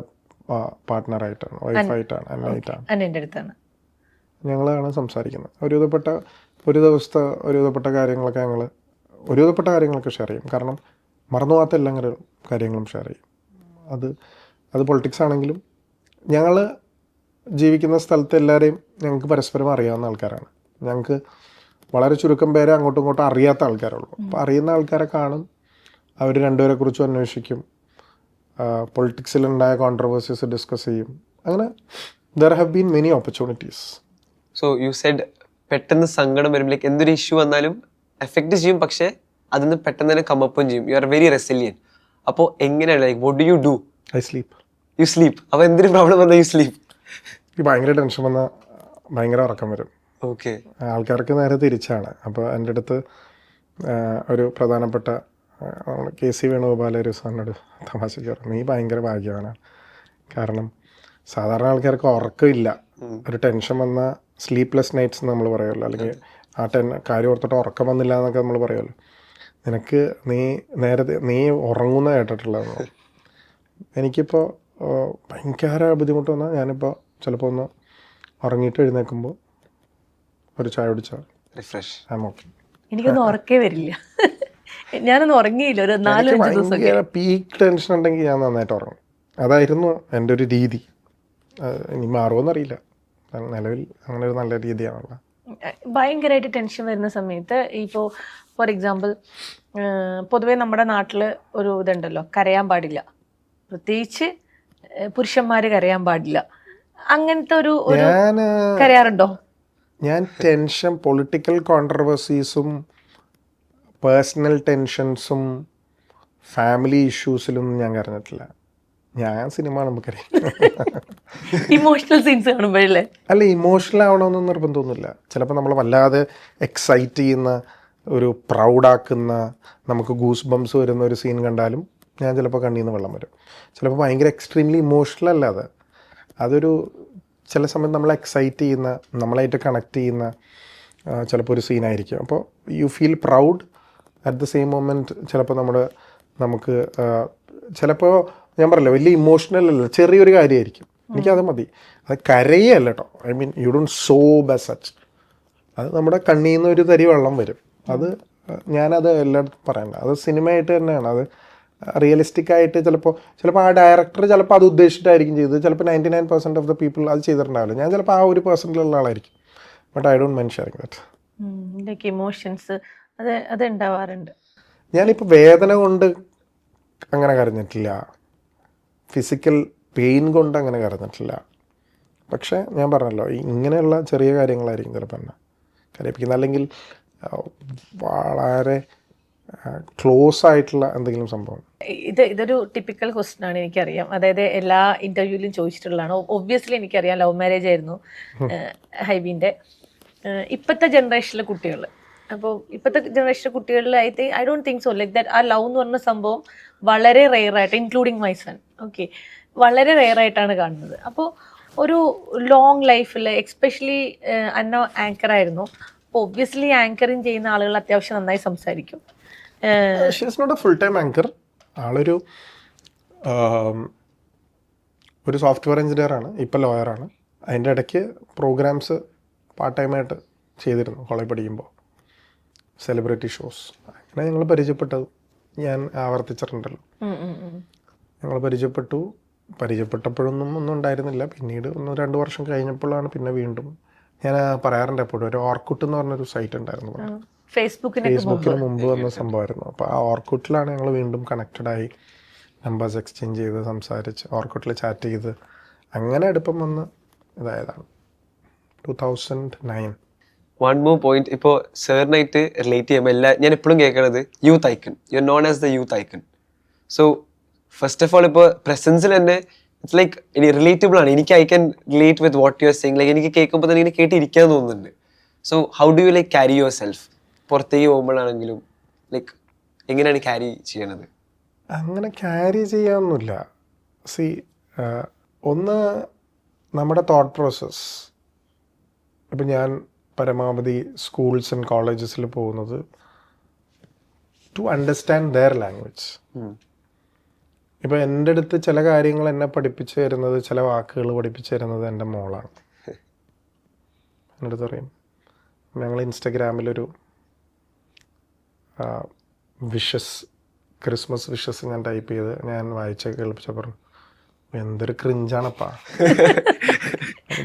പാർട്ട്ണറായിട്ടാണ്, വൈഫായിട്ടാണ്, എൻ്റെ അടുത്താണ്. ഞങ്ങളാണ് സംസാരിക്കുന്നത്. ഒരുവിധപ്പെട്ട കാര്യങ്ങളൊക്കെ ഷെയർ ചെയ്യും. കാരണം മറന്നുപോകാത്ത എല്ലാ കാര്യങ്ങളും ഷെയർ ചെയ്യും. അത് പൊളിറ്റിക്സ് ആണെങ്കിലും ഞങ്ങൾ ജീവിക്കുന്ന സ്ഥലത്ത് എല്ലാവരെയും ഞങ്ങൾക്ക് പരസ്പരം അറിയാവുന്ന ആൾക്കാരാണ്. ഞങ്ങൾക്ക് വളരെ ചുരുക്കം പേരെ അങ്ങോട്ടും ഇങ്ങോട്ടും അറിയാത്ത ആൾക്കാരുള്ളൂ. അപ്പോൾ അറിയുന്ന ആൾക്കാരെ കാണും, അവർ രണ്ടുപേരെക്കുറിച്ചും അന്വേഷിക്കും, പൊളിറ്റിക്സിലുണ്ടായ കോൺട്രവേഴ്സീസ് ഡിസ്കസ് ചെയ്യും. അങ്ങനെ there have been many opportunities. So you said പെട്ടെന്ന് സങ്കടം വരുമ്പോഴേക്ക് എന്തൊരു ഇഷ്യൂ വന്നാലും എഫക്റ്റ് ചെയ്യും, പക്ഷേ അതിന് പെട്ടെന്ന് തന്നെ കമ്മപ്പും ചെയ്യും. You are very resilient. അപ്പോൾ എങ്ങനെയാണ്, like what do you do? I sleep. You sleep. അപ്പോൾ എന്തൊരു പ്രോബ്ലം വന്നാൽ യു സ്ലീപ്പ്? ഭയങ്കര ടെൻഷൻ വന്നാൽ ഭയങ്കര ഉറക്കം വരും. ഓക്കെ. ആൾക്കാർക്ക് നേരെ തിരിച്ചാണ്. അപ്പോൾ എൻ്റെ അടുത്ത് ഒരു പ്രധാനപ്പെട്ട KC വേണുഗോപാൽ ഒരു സാറിനോട് തമാശയ്ക്ക് പറഞ്ഞു, നീ ഭയങ്കര ഭാഗ്യവാനാണ്. കാരണം സാധാരണ ആൾക്കാർക്ക് ഉറക്കമില്ല. ഒരു ടെൻഷൻ വന്ന സ്ലീപ്ലെസ് നൈറ്റ്സ് എന്ന് നമ്മൾ പറയുമല്ലോ, അല്ലെങ്കിൽ ആ കാര്യം ഓർത്തിട്ട് ഉറക്കം വന്നില്ല എന്നൊക്കെ നമ്മൾ പറയുമല്ലോ. നിനക്ക് നീ ഉറങ്ങുന്ന കേട്ടിട്ടുള്ളതാണ്. എനിക്കിപ്പോൾ ഭയങ്കര ബുദ്ധിമുട്ട് വന്നാൽ ഞാനിപ്പോൾ ചിലപ്പോൾ ഒന്ന് ഉറങ്ങിയിട്ട് എഴുന്നേൽക്കുമ്പോൾ ഒരു ചായ കുടിച്ചാൽ റിഫ്രഷ് ഐ ആം ഓക്കെ. എനിക്കൊന്നും ഉറക്കേ വരില്ല. ഞാനൊന്നും ഉറങ്ങിയില്ല ഒരു 4-5 ദിവസം. പീക്ക് ടെൻഷൻ ഉണ്ടെങ്കിൽ ഞാൻ നന്നായിട്ട് ഉറങ്ങും. അതായിരുന്നു എൻ്റെ ഒരു രീതി. ഇനി മാറുമെന്നറിയില്ല. നിലവിൽ അങ്ങനെ ഒരു നല്ല രീതിയാണുള്ളത്. ഭയങ്കരമായിട്ട് ടെൻഷൻ വരുന്ന സമയത്ത് ഇപ്പോൾ ഫോർ എക്സാമ്പിൾ പൊതുവേ നമ്മുടെ നാട്ടിൽ ഒരു ഇതുണ്ടല്ലോ, കരയാൻ പാടില്ല, പ്രത്യേകിച്ച് പുരുഷന്മാർ കരയാൻ പാടില്ല. അങ്ങനത്തെ ഒരു കരയാറുണ്ടോ? ഞാൻ ടെൻഷൻ, പൊളിറ്റിക്കൽ കോൺട്രവേഴ്സീസും പേഴ്സണൽ ടെൻഷൻസും ഫാമിലി ഇഷ്യൂസിലൊന്നും ഞാൻ കരഞ്ഞിട്ടില്ല. ഞാൻ സിനിമ നമുക്കറിയാം. ഇമോഷണൽ സീൻസ് കാണുമ്പോഴല്ലേ? അല്ല, ഇമോഷണൽ ആവണമെന്ന് നിർബന്ധമൊന്നുമില്ല. ചിലപ്പോൾ നമ്മൾ വല്ലാതെ എക്സൈറ്റ് ചെയ്യുന്ന, ഒരു പ്രൗഡാക്കുന്ന, നമുക്ക് ഗൂസ് ബംസ് വരുന്ന ഒരു സീൻ കണ്ടാലും ഞാൻ ചിലപ്പോൾ കണ്ണിൽ നിന്ന് വെള്ളം വരും. ചിലപ്പോൾ ഭയങ്കര എക്സ്ട്രീംലി ഇമോഷണൽ അല്ലാതെ അതൊരു ചില സമയത്ത് നമ്മളെ എക്സൈറ്റ് ചെയ്യുന്ന, നമ്മളായിട്ട് കണക്ട് ചെയ്യുന്ന ചിലപ്പോൾ ഒരു സീനായിരിക്കും. അപ്പോൾ you feel proud at the same moment. ചിലപ്പോൾ നമുക്ക് ചിലപ്പോൾ ഞാൻ പറയല്ലോ വലിയ ഇമോഷണൽ അല്ല, ചെറിയൊരു കാര്യമായിരിക്കും, എനിക്കത് മതി. അത് കരയല്ല കേട്ടോ, I mean you don't sob as such. അത് നമ്മുടെ കണ്ണിൽ നിന്ന് ഒരു തരി വെള്ളം വരും. അത് ഞാനത് എല്ലായിടത്തും പറയണ്ട, അത് സിനിമയായിട്ട് തന്നെയാണ്. അത് റിയലിസ്റ്റിക് ആയിട്ട് ചിലപ്പോൾ ആ ഡയറക്ടർ ചിലപ്പോൾ അത് ഉദ്ദേശിച്ചിട്ടായിരിക്കും ചെയ്തത്. ചിലപ്പോൾ 99% ഓഫ് ദ പീപ്പിൾ അത് ചെയ്തിട്ടുണ്ടാവില്ല. ഞാൻ ചിലപ്പോൾ ആ ഒരു പേഴ്സണിലുള്ള ആളായിരിക്കും. But I don't mind sharing that. Emotions അത് ഉണ്ടാവാറുണ്ട്. ഞാനിപ്പോൾ വേദന കൊണ്ട് അങ്ങനെ കരഞ്ഞിട്ടില്ല, ഫിസിക്കൽ പെയിൻ കൊണ്ട് അങ്ങനെ കരഞ്ഞിട്ടില്ല. പക്ഷേ ഞാൻ പറഞ്ഞല്ലോ, ഇങ്ങനെയുള്ള ചെറിയ കാര്യങ്ങളായിരിക്കും ചിലപ്പോൾ എന്നെ കരയിപ്പിക്കുന്നത്. അല്ലെങ്കിൽ വളരെ ക്ലോസ് ആയിട്ടുള്ള എന്തെങ്കിലും സംഭവം. ഇതൊരു ടിപ്പിക്കൽ ക്വസ്റ്റ്യൻ ആണ്, എനിക്കറിയാം. അതായത് എല്ലാ ഇന്റർവ്യൂവിലും ചോദിച്ചിട്ടുള്ളതാണ്. ഒബ്വിയസ്ലി എനിക്കറിയാം, ലവ് മാരേജ് ആയിരുന്നു ഹൈബീൻ്റെ. ഇപ്പോഴത്തെ ജനറേഷനിലെ കുട്ടികൾ, അപ്പോൾ ഇപ്പോഴത്തെ ജനറേഷനിലെ കുട്ടികളിൽ I don't think so like that. ആ ലവ് എന്ന് പറഞ്ഞ സംഭവം വളരെ റെയറായിട്ട്, ഇൻക്ലൂഡിങ് മൈ സൺ, ഓക്കെ, വളരെ റെയറായിട്ടാണ് കാണുന്നത്. അപ്പോൾ ഒരു ലോങ് ലൈഫിൽ എക്സ്പെഷ്യലി അന്ന ആങ്കറായിരുന്നു. അപ്പോൾ ഒബ്വിയസ്ലി ആങ്കറിങ് ചെയ്യുന്ന ആളുകൾ അത്യാവശ്യം നന്നായി സംസാരിക്കും. She is not a full time anchor. ആളൊരു സോഫ്റ്റ്വെയർ എഞ്ചിനീയറാണ്, ഇപ്പോൾ ലോയറാണ്. അതിൻ്റെ ഇടയ്ക്ക് പ്രോഗ്രാംസ് പാർട്ട് ടൈമായിട്ട് ചെയ്തിരുന്നു കോളേജ് പഠിക്കുമ്പോൾ, സെലിബ്രിറ്റി ഷോസ്. അങ്ങനെ ഞങ്ങൾ പരിചയപ്പെട്ടത് ഞാൻ ആവർത്തിച്ചിട്ടുണ്ടല്ലോ. ഞങ്ങൾ പരിചയപ്പെട്ടപ്പോഴൊന്നും ഒന്നും ഉണ്ടായിരുന്നില്ല. പിന്നീട് 1-2 വർഷം കഴിഞ്ഞപ്പോഴാണ് പിന്നെ വീണ്ടും ഞാൻ പറയാറുണ്ട് എപ്പോഴും, ഒരു ഓർക്കുട്ട് എന്ന് പറഞ്ഞൊരു സൈറ്റ് ഉണ്ടായിരുന്നു, ഫേസ്ബുക്കിന് മുമ്പ് വന്ന സംഭവമായിരുന്നു. അപ്പോൾ ആ ഓർക്കുട്ടിലാണ് ഞങ്ങൾ വീണ്ടും കണക്റ്റഡായി, നമ്പേഴ്സ് എക്സ്ചേഞ്ച് ചെയ്ത്, സംസാരിച്ച്, ഓർക്കുട്ടിൽ ചാറ്റ് ചെയ്ത്, അങ്ങനെ അടുപ്പം വന്ന് ഇതായതാണ് 2009. വൺ മോർ പോയിന്റ്, ഇപ്പോൾ സാറിനായിട്ട് റിലേറ്റ് ചെയ്യുമ്പോൾ ഞാൻ എപ്പോഴും കേൾക്കുന്നത് youth icon, you are known as the youth icon. So first of all ഇപ്പോൾ പ്രസൻസിൽ തന്നെ ഇറ്റ്സ് ലൈക്ക് ഇനി റിലേറ്റബിൾ ആണ്. എനിക്ക് I can relate with what you are saying. Like എനിക്ക് കേൾക്കുമ്പോൾ തന്നെ ഇങ്ങനെ കേട്ടിരിക്കാൻ തോന്നുന്നുണ്ട്. So how do you like carry your self? പുറത്തേക്ക് പോകുമ്പോഴാണെങ്കിലും ലൈക്ക് എങ്ങനെയാണ് ക്യാരി ചെയ്യണത്? അങ്ങനെ ക്യാരി ചെയ്യാനൊന്നുമില്ല. സി, ഒന്ന് നമ്മുടെ തോട്ട് പ്രോസസ്സ്. ഇപ്പം ഞാൻ പരമാവധി സ്കൂൾസ് ആൻഡ് കോളേജസിൽ പോകുന്നത് ടു അണ്ടർസ്റ്റാൻഡ് ദെയർ ലാംഗ്വേജ്. ഇപ്പോൾ എൻ്റെ അടുത്ത് ചില കാര്യങ്ങൾ എന്നെ പഠിപ്പിച്ചു തരുന്നത്, ചില വാക്കുകൾ പഠിപ്പിച്ചു തരുന്നത് എൻ്റെ മോളാണ്. എൻ്റെ അടുത്ത് പറയും, ഞങ്ങൾ ഇൻസ്റ്റഗ്രാമിലൊരു ക്രിസ്മസ് വിഷസ് ഞാൻ ടൈപ്പ് ചെയ്ത് ഞാൻ വായിച്ച് കേൾപ്പിച്ചപ്പോൾ പറഞ്ഞു, എന്തൊരു ക്രിഞ്ചാണപ്പാ.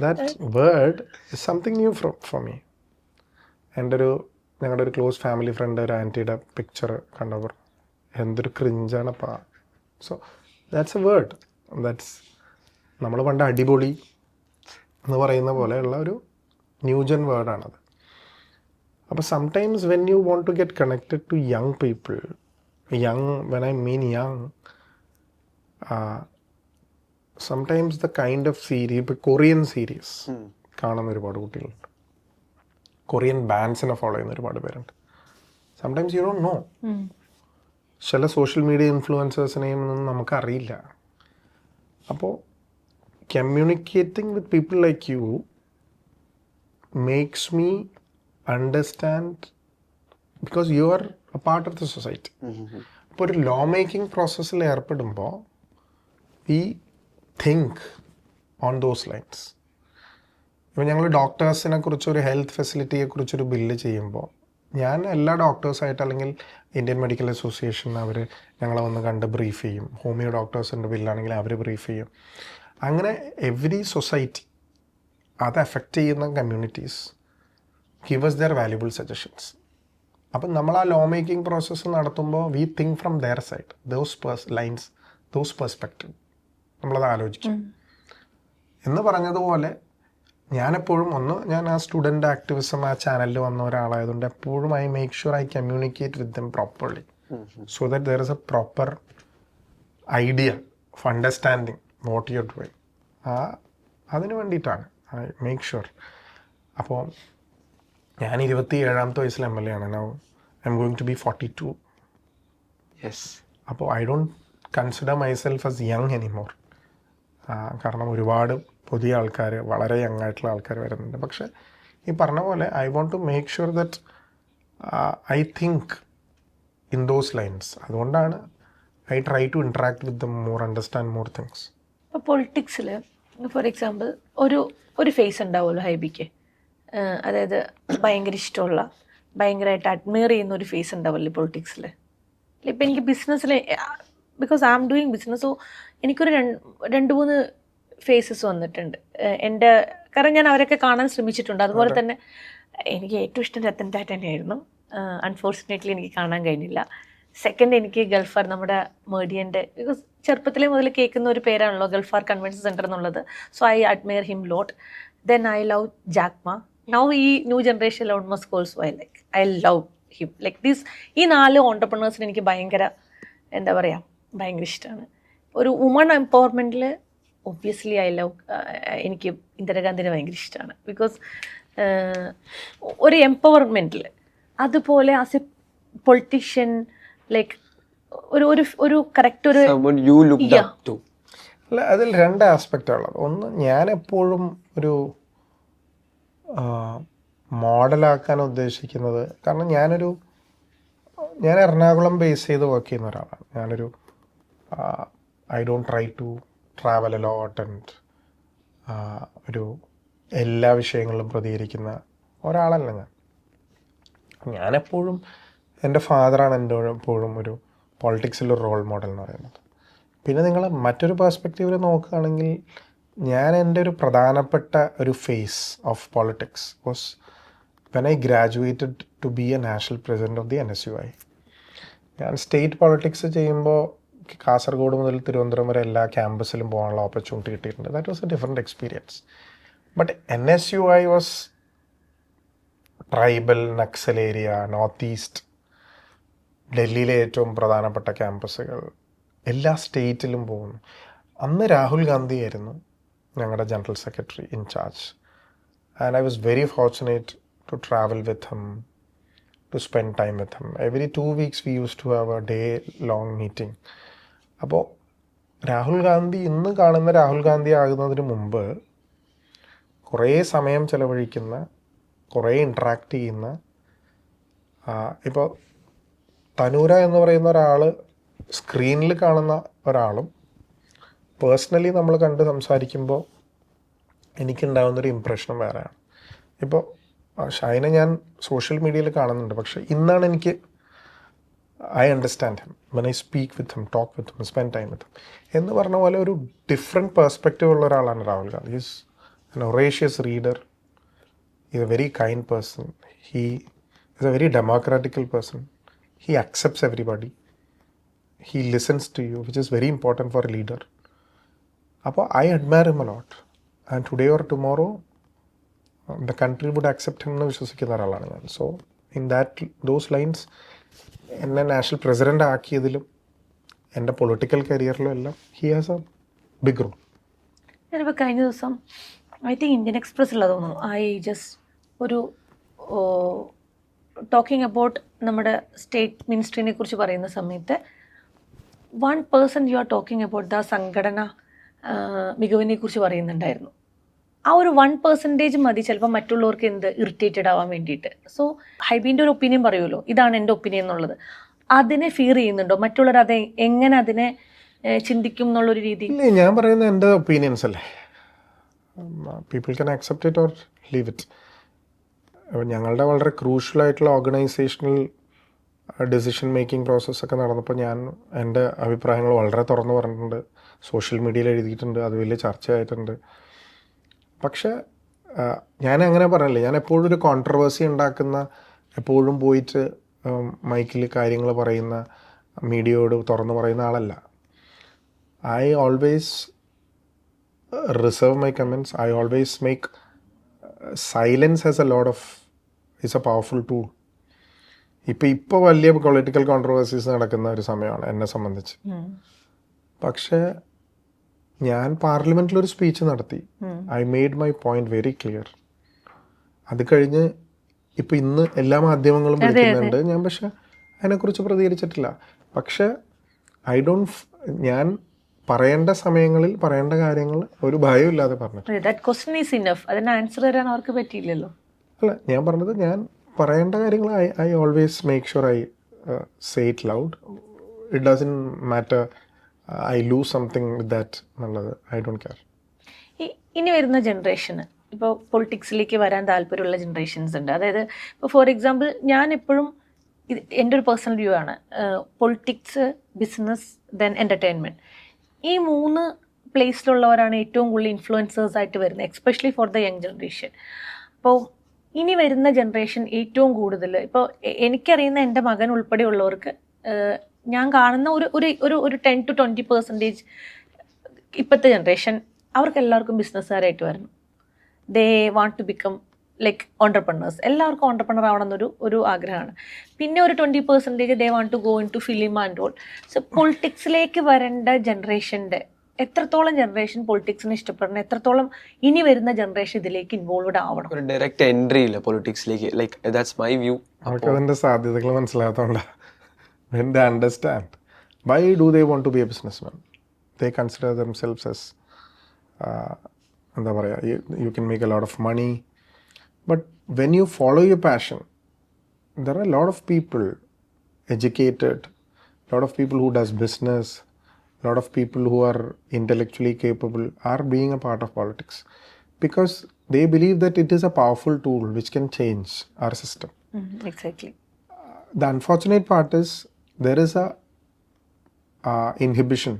That word is something new for me. ഞങ്ങളുടെ ഒരു ക്ലോസ് ഫാമിലി ഫ്രണ്ട് ഒരു ആൻറ്റിയുടെ പിക്ചർ കണ്ടപ്പോൾ എന്തൊരു ക്രിഞ്ചാണപ്പാ. So that's a word. That's നമ്മൾ പണ്ട് അടിപൊളി എന്ന് പറയുന്ന പോലെയുള്ള ഒരു ന്യൂജൻ വേർഡാണത്. അപ്പോൾ sometimes when you want to get connected to young people, when I mean young, sometimes the kind of series, ഇപ്പോൾ കൊറിയൻ സീരീസ് കാണുന്ന ഒരുപാട് കുട്ടികളുണ്ട്, കൊറിയൻ ബാൻഡ്സിനെ ഫോളോ ചെയ്യുന്ന ഒരുപാട് പേരുണ്ട്. Sometimes you don't know. ചില സോഷ്യൽ മീഡിയ ഇൻഫ്ലുവൻസേഴ്സിനെയും ഒന്നും നമുക്കറിയില്ല. അപ്പോൾ communicating with people like you makes me understand, because you are A part of the society. ഇപ്പോൾ ഒരു ലോ മേക്കിംഗ് പ്രോസസ്സിൽ ഏർപ്പെടുമ്പോൾ we think on those lines. ഇപ്പോൾ ഞങ്ങൾ ഡോക്ടേഴ്സിനെ കുറിച്ചൊരു ഹെൽത്ത് ഫെസിലിറ്റിയെ കുറിച്ചൊരു ബില്ല് ചെയ്യുമ്പോൾ ഞാൻ എല്ലാ ഡോക്ടേഴ്സായിട്ട് അല്ലെങ്കിൽ ഇന്ത്യൻ മെഡിക്കൽ അസോസിയേഷൻ അവർ ഞങ്ങളെ വന്ന് കണ്ട് ബ്രീഫ് ചെയ്യും. ഹോമിയോ ഡോക്ടേഴ്സിൻ്റെ ബില്ലാണെങ്കിൽ അവർ ബ്രീഫ് ചെയ്യും. അങ്ങനെ എവറി സൊസൈറ്റി, അത് എഫക്റ്റ് ചെയ്യുന്ന communities give us their valuable suggestions. അപ്പം നമ്മൾ ആ ലോ മേക്കിംഗ് പ്രോസസ്സ് നടത്തുമ്പോൾ we think from their side, lines, those perspective നമ്മളത് ആലോചിക്കും. എന്ന് പറഞ്ഞതുപോലെ ഞാനെപ്പോഴും ഞാൻ ആ സ്റ്റുഡൻറ്റ് ആക്ടിവിസം ആ ചാനലിൽ വന്ന ഒരാളായതുകൊണ്ട് എപ്പോഴും I make sure I communicate with dum properly, so that there is A proper idea of understanding what you are doing. അതിന് വേണ്ടിയിട്ടാണ് ഐ മേക്ക് ഷുവർ. അപ്പോൾ ഞാൻ 27ാമത്തെ വയസ്സിൽ MLA ആണ്. Now I'm going to be 42. Yes. അപ്പോൾ I don't consider myself as young anymore. കാരണം ഒരുപാട് പുതിയ ആൾക്കാർ, വളരെ യങ് ആയിട്ടുള്ള ആൾക്കാർ വരുന്നുണ്ട്. പക്ഷേ ഈ പറഞ്ഞ പോലെ I want to make sure that I think in those lines. അതുകൊണ്ടാണ് I try to interact with them more, understand more things. ഇപ്പോൾ പൊളിറ്റിക്സിൽ ഫോർ എക്സാമ്പിൾ ഒരു ഫേസ് ഉണ്ടാവുമല്ലോ ഹൈബിക്ക്, അതായത് ഭയങ്കര ഇഷ്ടമുള്ള, ഭയങ്കരമായിട്ട് അഡ്മയർ ചെയ്യുന്ന ഒരു ഫേസ് ഉണ്ടാവില്ലേ പൊളിറ്റിക്സിൽ. ഇപ്പം എനിക്ക് ബിസിനസ്സിൽ, because I am doing business, so എനിക്കൊരു 2-3 ഫേസസ് വന്നിട്ടുണ്ട് എൻ്റെ. കാരണം ഞാൻ അവരൊക്കെ കാണാൻ ശ്രമിച്ചിട്ടുണ്ട്. അതുപോലെ തന്നെ എനിക്ക് ഏറ്റവും ഇഷ്ടം രത്തൻ ടാറ്റ തന്നെയായിരുന്നു. അൺഫോർച്ചുനേറ്റ്ലി എനിക്ക് കാണാൻ കഴിഞ്ഞില്ല. സെക്കൻഡ് എനിക്ക് ഗൾഫാർ, നമ്മുടെ മേഡിയൻ്റെ, ബിക്കോസ് ചെറുപ്പത്തിലേ മുതൽ കേൾക്കുന്ന ഒരു പേരാണല്ലോ ഗൾഫാർ കൺവെൻഷൻ സെൻറ്റർ എന്നുള്ളത്. So I admire him lot. Then I love Jack Ma. Now ഈ new generation almost calls I love him. Like ഈ 4 ഓണ്ടർപ്രണേഴ്സിന് എനിക്ക് ഭയങ്കര, എന്താ പറയുക, ഭയങ്കര ഇഷ്ടമാണ്. ഒരു വുമൺ എംപവർമെൻറ്റിൽ ഒബ്വിയസ്ലി എനിക്ക് ഇന്ദിരാഗാന്ധിനെ ഭയങ്കര ഇഷ്ടമാണ്. ബിക്കോസ് ഒരു എംപവർമെൻറ്റിൽ, അതുപോലെ ആസ് എ പൊളിറ്റീഷ്യൻ, ലൈക്ക് ഒരു കറക്റ്റ് ഒരു അല്ല, അതിൽ 2 ആസ്പെക്റ്റാണ് ഉള്ളത്. ഒന്ന്, ഞാൻ എപ്പോഴും ഒരു മോഡലാക്കാൻ ഉദ്ദേശിക്കുന്നത്, കാരണം ഞാൻ എറണാകുളം ബേസ് ചെയ്ത് വർക്ക് ചെയ്യുന്ന ഒരാളാണ്. I don't try to travel a lot and ഒരു എല്ലാ വിഷയങ്ങളിലും പ്രതികരിക്കുന്ന ഒരാളല്ല ഞാനെപ്പോഴും എൻ്റെ ഫാദറാണ് എൻ്റെ എപ്പോഴും ഒരു പോളിറ്റിക്സിലൊരു റോൾ മോഡൽ എന്ന് പറയുന്നത്. പിന്നെ നിങ്ങൾ മറ്റൊരു പെർസ്പെക്റ്റീവിൽ നോക്കുകയാണെങ്കിൽ ഞാൻ എൻ്റെ ഒരു പ്രധാനപ്പെട്ട ഒരു phase of politics was when I graduated to be a national president of the NSUI. ഞാൻ സ്റ്റേറ്റ് പോളിറ്റിക്സ് ചെയ്യുമ്പോൾ കാസർഗോഡ് മുതൽ തിരുവനന്തപുരം വരെ എല്ലാ ക്യാമ്പസിലും പോകാനുള്ള ഓപ്പർച്യൂണിറ്റി കിട്ടിയിട്ടുണ്ട്. That was A different experience. But NSUI was tribal, Naxal area, north east, ഡൽഹിയിലെ ഏറ്റവും പ്രധാനപ്പെട്ട ക്യാമ്പസുകൾ, എല്ലാ സ്റ്റേറ്റിലും പോകുന്നു. അന്ന് രാഹുൽ ഗാന്ധി ആയിരുന്നു ഞങ്ങളുടെ general secretary in charge. And I was very fortunate to travel with him, to spend time with him. Every 2 weeks we used to have a day-long meeting. അപ്പോൾ രാഹുൽ ഗാന്ധി ഇന്ന് കാണുന്ന രാഹുൽ ഗാന്ധി ആകുന്നതിന് മുമ്പ് കുറേ സമയം ചെലവഴിക്കുന്ന, കുറേ ഇൻട്രാക്ട് ചെയ്യുന്ന, ഇപ്പോൾ തനൂര എന്ന് പറയുന്ന ഒരാൾ സ്ക്രീനിൽ കാണുന്ന ഒരാളും പേഴ്സണലി നമ്മൾ കണ്ട് സംസാരിക്കുമ്പോൾ എനിക്കുണ്ടാകുന്നൊരു ഇമ്പ്രഷനും വേറെയാണ്. ഇപ്പോൾ ഷൈനെ ഞാൻ സോഷ്യൽ മീഡിയയിൽ കാണുന്നുണ്ട്, പക്ഷേ ഇന്നാണ് എനിക്ക് I understand him when I speak with him, talk with him, spend time with him എന്ന് പറഞ്ഞ പോലെ ഒരു ഡിഫറെൻറ്റ് പെർസ്പെക്റ്റീവ് ഉള്ള ഒരാളാണ് Rahul Gandhi. Is an oracious reader, he's a very kind person, he is a very democratical person, he accepts everybody, he listens to you, which is very important for a leader. അപ്പോൾ I admire him a lot, and today or tomorrow the country would accept him എന്ന് വിശ്വസിക്കുന്ന ഒരാളാണ് ഞാൻ. So in those lines എന്നെ national president ആക്കിയതിലും എൻ്റെ political കരിയറിലും എല്ലാം he has a big role. ഞാനിപ്പോൾ കഴിഞ്ഞ ദിവസം ഐ തിങ്ക് ഇന്ത്യൻ എക്സ്പ്രസ്സിലാ തോന്നുന്നു, ഐ ജസ്റ്റ് ഒരു ടോക്കിംഗ് അബൌട്ട് നമ്മുടെ സ്റ്റേറ്റ് മിനിസ്ട്രീനെ കുറിച്ച് പറയുന്ന സമയത്ത് 1% you are talking about the സംഘടന മികവിനെ കുറിച്ച് പറയുന്നുണ്ടായിരുന്നു. ആ ഒരു 1% മതി ചിലപ്പോൾ മറ്റുള്ളവർക്ക് എന്ത് ഇറിറ്റേറ്റഡ് ആവാൻ വേണ്ടിയിട്ട്. സോ ഹൈബീൻ്റെ ഒരു ഒപ്പീനിയൻ പറയുമല്ലോ, ഇതാണ് എൻ്റെ ഒപ്പീനിയൻ എന്നുള്ളത്, അതിനെ ഫിയർ ചെയ്യുന്നുണ്ടോ മറ്റുള്ളവർ? അത് എങ്ങനെ അതിനെ ചിന്തിക്കും എന്നുള്ളൊരു രീതി? ഞാൻ പറയുന്നത് എൻ്റെ ഒപ്പീനിയൻസ് അല്ലേ, people can accept it or leave it. ഞങ്ങളുടെ വളരെ ക്രൂഷ്യലായിട്ടുള്ള ഓർഗനൈസേഷണൽ ഡിസിഷൻ മേക്കിംഗ് പ്രോസസ്സൊക്കെ നടന്നപ്പോൾ ഞാൻ എൻ്റെ അഭിപ്രായങ്ങൾ വളരെ തുറന്നു പറഞ്ഞിട്ടുണ്ട്, സോഷ്യൽ മീഡിയയിൽ എഴുതിയിട്ടുണ്ട്, അത് വലിയ ചർച്ചയായിട്ടുണ്ട്. പക്ഷേ ഞാൻ അങ്ങനെ പറഞ്ഞില്ലേ, ഞാൻ എപ്പോഴും ഒരു കോൺട്രവേഴ്സി ഉണ്ടാക്കുന്ന, എപ്പോഴും പോയിട്ട് മൈക്കിൽ കാര്യങ്ങൾ പറയുന്ന, മീഡിയയോട് തുറന്നു പറയുന്ന ആളല്ല. I always reserve my comments. I always make silence has A lot of its A powerful tool. ഇപ്പോൾ വലിയ പൊളിറ്റിക്കൽ കോൺട്രവേഴ്സീസ് നടക്കുന്ന ഒരു സമയമാണ് എന്നെ സംബന്ധിച്ച്. പക്ഷേ ഞാൻ പാർലമെൻറ്റിലൊരു സ്പീച്ച് നടത്തി, I made my point very clear. അത് കഴിഞ്ഞ് ഇപ്പം ഇന്ന് എല്ലാ മാധ്യമങ്ങളും വിളിക്കുന്നുണ്ട്, ഞാൻ പക്ഷെ അതിനെക്കുറിച്ച് പ്രതികരിച്ചിട്ടില്ല. പക്ഷെ ഞാൻ പറയേണ്ട സമയങ്ങളിൽ പറയേണ്ട കാര്യങ്ങൾ ഒരു ഭയമില്ലാതെ പറഞ്ഞു. അല്ല, ഞാൻ പറഞ്ഞത് ഞാൻ പറയേണ്ട കാര്യങ്ങൾ I always make sure I say it loud. It doesn't matter I loose something with that എന്നുള്ളത് ഐ ഡോണ്ട് കെയർ. ഇനി വരുന്ന ജനറേഷന് ഇപ്പോൾ പൊളിറ്റിക്സിലേക്ക് വരാൻ താല്പര്യമുള്ള ജനറേഷൻസ് ഉണ്ട്. അതായത് ഇപ്പോൾ ഫോർ എക്സാമ്പിൾ ഞാൻ എപ്പോഴും എൻ്റെ ഒരു പേഴ്സണൽ വ്യൂ ആണ്, പൊളിറ്റിക്സ്, ബിസിനസ്, ദെൻ എൻ്റർടൈൻമെൻറ്റ്, ഈ 3 പ്ലേസിലുള്ളവരാണ് ഏറ്റവും കൂടുതൽ ഇൻഫ്ലുവൻസേഴ്സ് ആയിട്ട് വരുന്നത്, especially for the young generation. അപ്പോൾ ഇനി വരുന്ന ജനറേഷൻ ഏറ്റവും കൂടുതൽ, ഇപ്പോൾ എനിക്കറിയുന്ന എൻ്റെ മകൻ ഉൾപ്പെടെയുള്ളവർക്ക് ഞാൻ കാണുന്ന ഒരു 10 to 20% ഇപ്പോഴത്തെ ജനറേഷൻ അവർക്ക് എല്ലാവർക്കും ബിസിനസ്സുകാരായിട്ട് വരണം. They want to become like entrepreneurs. എല്ലാവർക്കും ഓണ്ടർപ്രണർ ആവണമെന്നൊരു ഒരു ആഗ്രഹമാണ്. പിന്നെ ഒരു 20% they want to go into film and role. So പൊളിറ്റിക്സിലേക്ക് വരേണ്ട ജനറേഷൻ്റെ എത്രത്തോളം ജനറേഷൻ പൊളിറ്റിക്സിനെ ഇഷ്ടപ്പെടണം, എത്രത്തോളം ഇനി വരുന്ന ജനറേഷൻ ഇതിലേക്ക് ഇൻവോൾവ്ഡ് ആവണം? ഒരു ഡയറക്റ്റ് എൻട്രി ഇല്ല പൊളിറ്റിക്സിലേക്ക്, ലൈക്ക് ദാറ്റ്സ് മൈ വ്യൂ. അവർക്ക് അതിൻ്റെ സാധ്യതകൾ മനസ്സിലാകാത്തതുകൊണ്ടാണ്. When they understand, why do they want to be a businessman? They consider themselves as എന്താ പറയുക, you can make a lot of money. But when you follow your passion, there are a lot of people educated, a lot of people who does business, a lot of people who are intellectually capable are being a part of politics. Because they believe that it is a powerful tool which can change our system. Exactly. The unfortunate part is there is a inhibition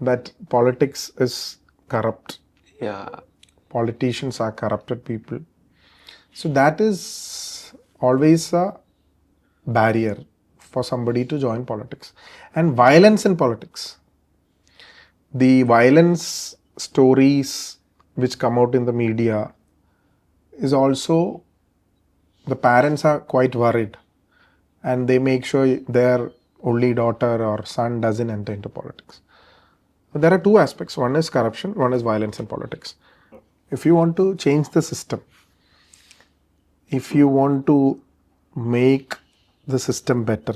that politics is corrupt. Yeah. Politicians are corrupted people. So that is always a barrier for somebody to join politics. And violence in politics. The violence stories which come out in the media is also, the parents are quite worried and they make sure their only daughter or son doesn't enter into politics. But there are two aspects. One is corruption, one is violence in politics. If you want to change the system, if you want to make the system better,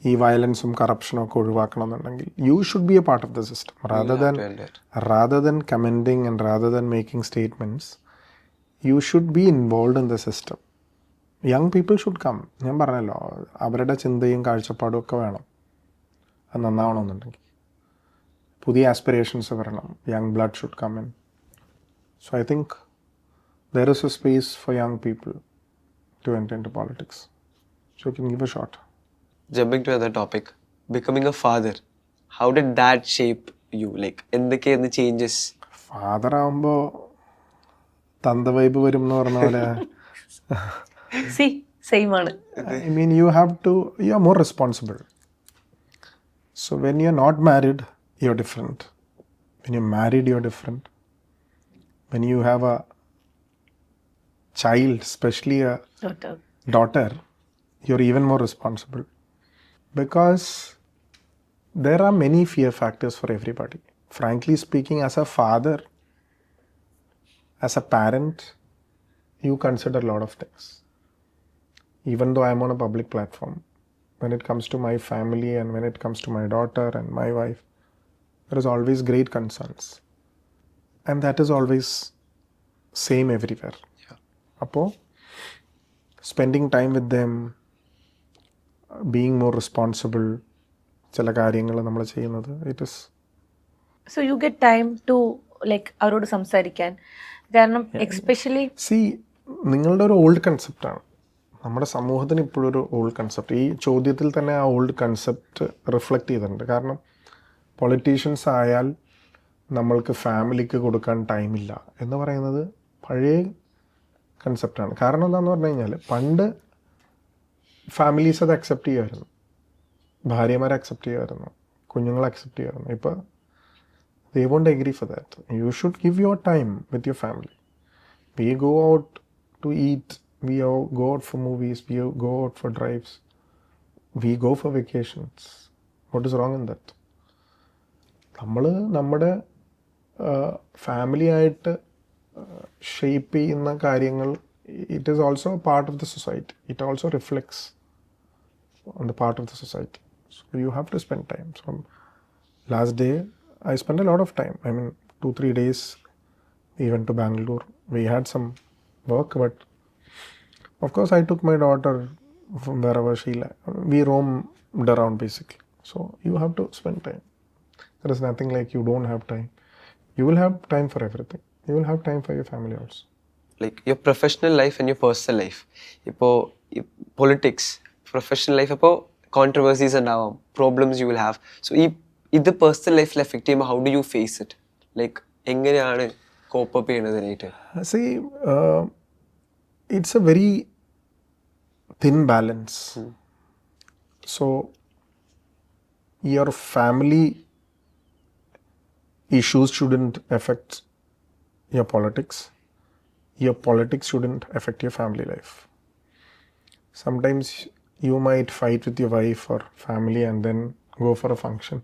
ഈ വയലൻസും കറപ്ഷനും ഒക്കെ ഒഴിവാക്കണമെന്നുണ്ടെങ്കിൽ you should be a part of the system rather than commenting and rather than making statements, you should be involved in the system. Young people should come. ഞാൻ പറഞ്ഞല്ലോ, അവരുടെ ചിന്തയും കാഴ്ചപ്പാടും ഒക്കെ വേണം അത് നന്നാവണമെന്നുണ്ടെങ്കിൽ. പുതിയ ആസ്പിറേഷൻസ് വരണം. Young blood should come in. So I think there is a space for young people to enter into politics. So you can give a shot. Jumping to another topic, becoming a father, how did that shape you? Like, എന്തൊക്കെയാണ് changes? Father ആവുമ്പോൾ തന്ത vibe വരും എന്ന് പറഞ്ഞ പോലെ. Same ആണ്. I mean, you are more responsible. So when you're not married, you're different. When you're married, you're different. When you have a child, especially a daughter, you're even more responsible. Because there are many fear factors for everybody. Frankly speaking, as a father, as a parent, you consider a lot of things. Even though I'm on a public platform, when it comes to my family and when it comes to my daughter and my wife, there is always great concerns. And that is always same everywhere. അപ്പോൾ spending time with them, being more responsible, ചില കാര്യങ്ങൾ നമ്മൾ ചെയ്യുന്നത് it is. So you get time to like അവരോട് സംസാരിക്കാൻ? കാരണം especially നിങ്ങളുടെ ഒരു ഓൾഡ് കൺസെപ്റ്റാണ്, നമ്മുടെ സമൂഹത്തിന് ഇപ്പോഴും ഒരു ഓൾഡ് കൺസെപ്റ്റ്. ഈ ചോദ്യത്തിൽ തന്നെ ആ ഓൾഡ് കൺസെപ്റ്റ് റിഫ്ലക്റ്റ് ചെയ്തിട്ടുണ്ട്. കാരണം പൊളിറ്റീഷ്യൻസ് ആയാൽ നമ്മൾക്ക് ഫാമിലിക്ക് കൊടുക്കാൻ ടൈമില്ല എന്ന് പറയുന്നത് പഴയ കൺസെപ്റ്റാണ്. കാരണം എന്താണെന്ന് പറഞ്ഞു കഴിഞ്ഞാൽ പണ്ട് ഫാമിലീസ് അത് അക്സെപ്റ്റ് ചെയ്യുമായിരുന്നു, ഭാര്യമാരെ അക്സെപ്റ്റ് ചെയ്യുമായിരുന്നു, കുഞ്ഞുങ്ങളെ അക്സെപ്റ്റ് ചെയ്യുമായിരുന്നു. ഇപ്പോൾ they won't agree for that. You should give your time with your family. We go out to eat, we go out for movies, we go out for drives, we go for vacations. What is wrong in that? നമ്മൾ നമ്മുടെ family ആയിട്ട് shape ചെയ്യുന്ന കാര്യങ്ങൾ, it is also part of the society. It also reflects on the part of the society. So you have to spend time. So last day I spent a lot of time. I mean, 2-3 days we went to Bangalore. We had some work, but of course I took my daughter from wherever we roamed around basically. So you have to spend time. There is nothing like you don't have time. You will have time for everything. You will have time for your family also. Like your professional life and your personal life. ഇപ്പോൾ politics, professional life, അപ്പോൾ controversies ഉണ്ടാവാം, problems you will have. So ഇത് personal ലൈഫിൽ effect ചെയ്യുമ്പോൾ how do you face it? Like എങ്ങനെയാണ് cope up ചെയ്യുന്നതിനായിട്ട്? See, it's a very thin balance. So your family issues shouldn't affect your politics. Your politics shouldn't affect your family life. Sometimes you might fight with your wife or family and then go for a function.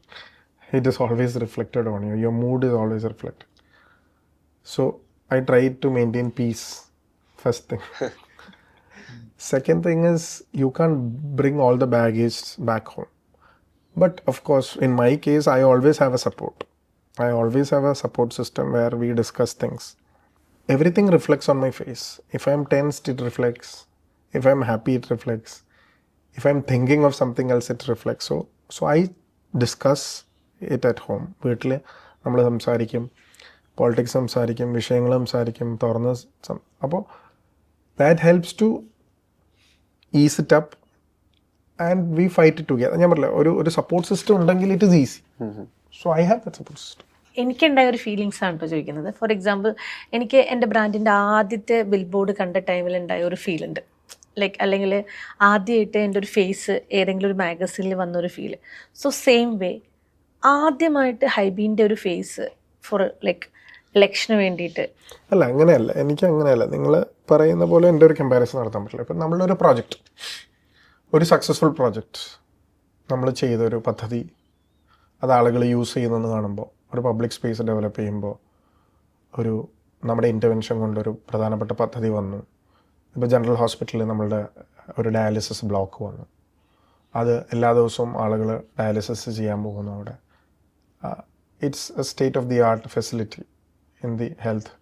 It is always reflected on you. Your mood is always reflected. So I try to maintain peace, first thing. Second thing is, you can't bring all the baggage back home. But of course, in my case, I always have a support. I always have a support system where we discuss things. Everything reflects on my face. If I'm tensed, it reflects. If I'm happy, it reflects. If I'm thinking of something else, it reflects. So I discuss it at home. വീട്ടിൽ നമ്മൾ സംസാരിക്കും. Politics സംസാരിക്കും, വിഷയങ്ങൾ സംസാരിക്കും, തുറന്ന് അപ്പോൾ that helps two is it up and we fight it together. ഞാൻ പറഞ്ഞില്ല, ഒരു സപ്പോർട്ട് സിസ്റ്റം ഉണ്ടെങ്കിൽ it is easy. So I have that support system. എനിക്കുണ്ടായ ഒരു ഫീലിങ്സ് ആണ് ഇപ്പോൾ ചോദിക്കുന്നത്. ഫോർ എക്സാമ്പിൾ, എനിക്ക് എൻ്റെ ബ്രാൻഡിൻ്റെ ആദ്യത്തെ ബിൽ ബോർഡ് കണ്ട ടൈമിൽ ഉണ്ടായ ഒരു ഫീൽ ഉണ്ട്. ലൈക്ക് അല്ലെങ്കിൽ ആദ്യമായിട്ട് എൻ്റെ ഒരു ഫേസ് ഏതെങ്കിലും ഒരു മാഗസീനിൽ വന്നൊരു ഫീല്. സോ സെയിം വേ ആദ്യമായിട്ട് ഹൈബീൻ്റെ ഒരു ഫേസ് ഫോർ ലൈക്ക് ഇലക്ഷന് വേണ്ടിയിട്ട്. അല്ല, അങ്ങനെയല്ല, എനിക്ക് അങ്ങനെയല്ല. നിങ്ങൾ പറയുന്ന പോലെ എൻ്റെ ഒരു കമ്പാരിസൺ നടത്താൻ പറ്റില്ല. ഇപ്പം നമ്മളൊരു പ്രോജക്റ്റ്, ഒരു സക്സസ്ഫുൾ പ്രോജക്റ്റ് നമ്മൾ ചെയ്തൊരു പദ്ധതി അത് ആളുകൾ യൂസ് ചെയ്യുന്നതെന്ന് കാണുമ്പോൾ, ഒരു പബ്ലിക് സ്പേസ് ഡെവലപ്പ് ചെയ്യുമ്പോൾ, ഒരു നമ്മുടെ ഇൻ്റർവെൻഷൻ കൊണ്ടൊരു പ്രധാനപ്പെട്ട പദ്ധതി വന്നു. ഇപ്പോൾ ജനറൽ ഹോസ്പിറ്റലിൽ നമ്മളുടെ ഒരു ഡയാലിസിസ് ബ്ലോക്ക് വന്നു, അത് എല്ലാ ദിവസവും ആളുകൾ ഡയാലിസിസ് ചെയ്യാൻ പോകുന്നു അവിടെ. It's A state of the art facility in the health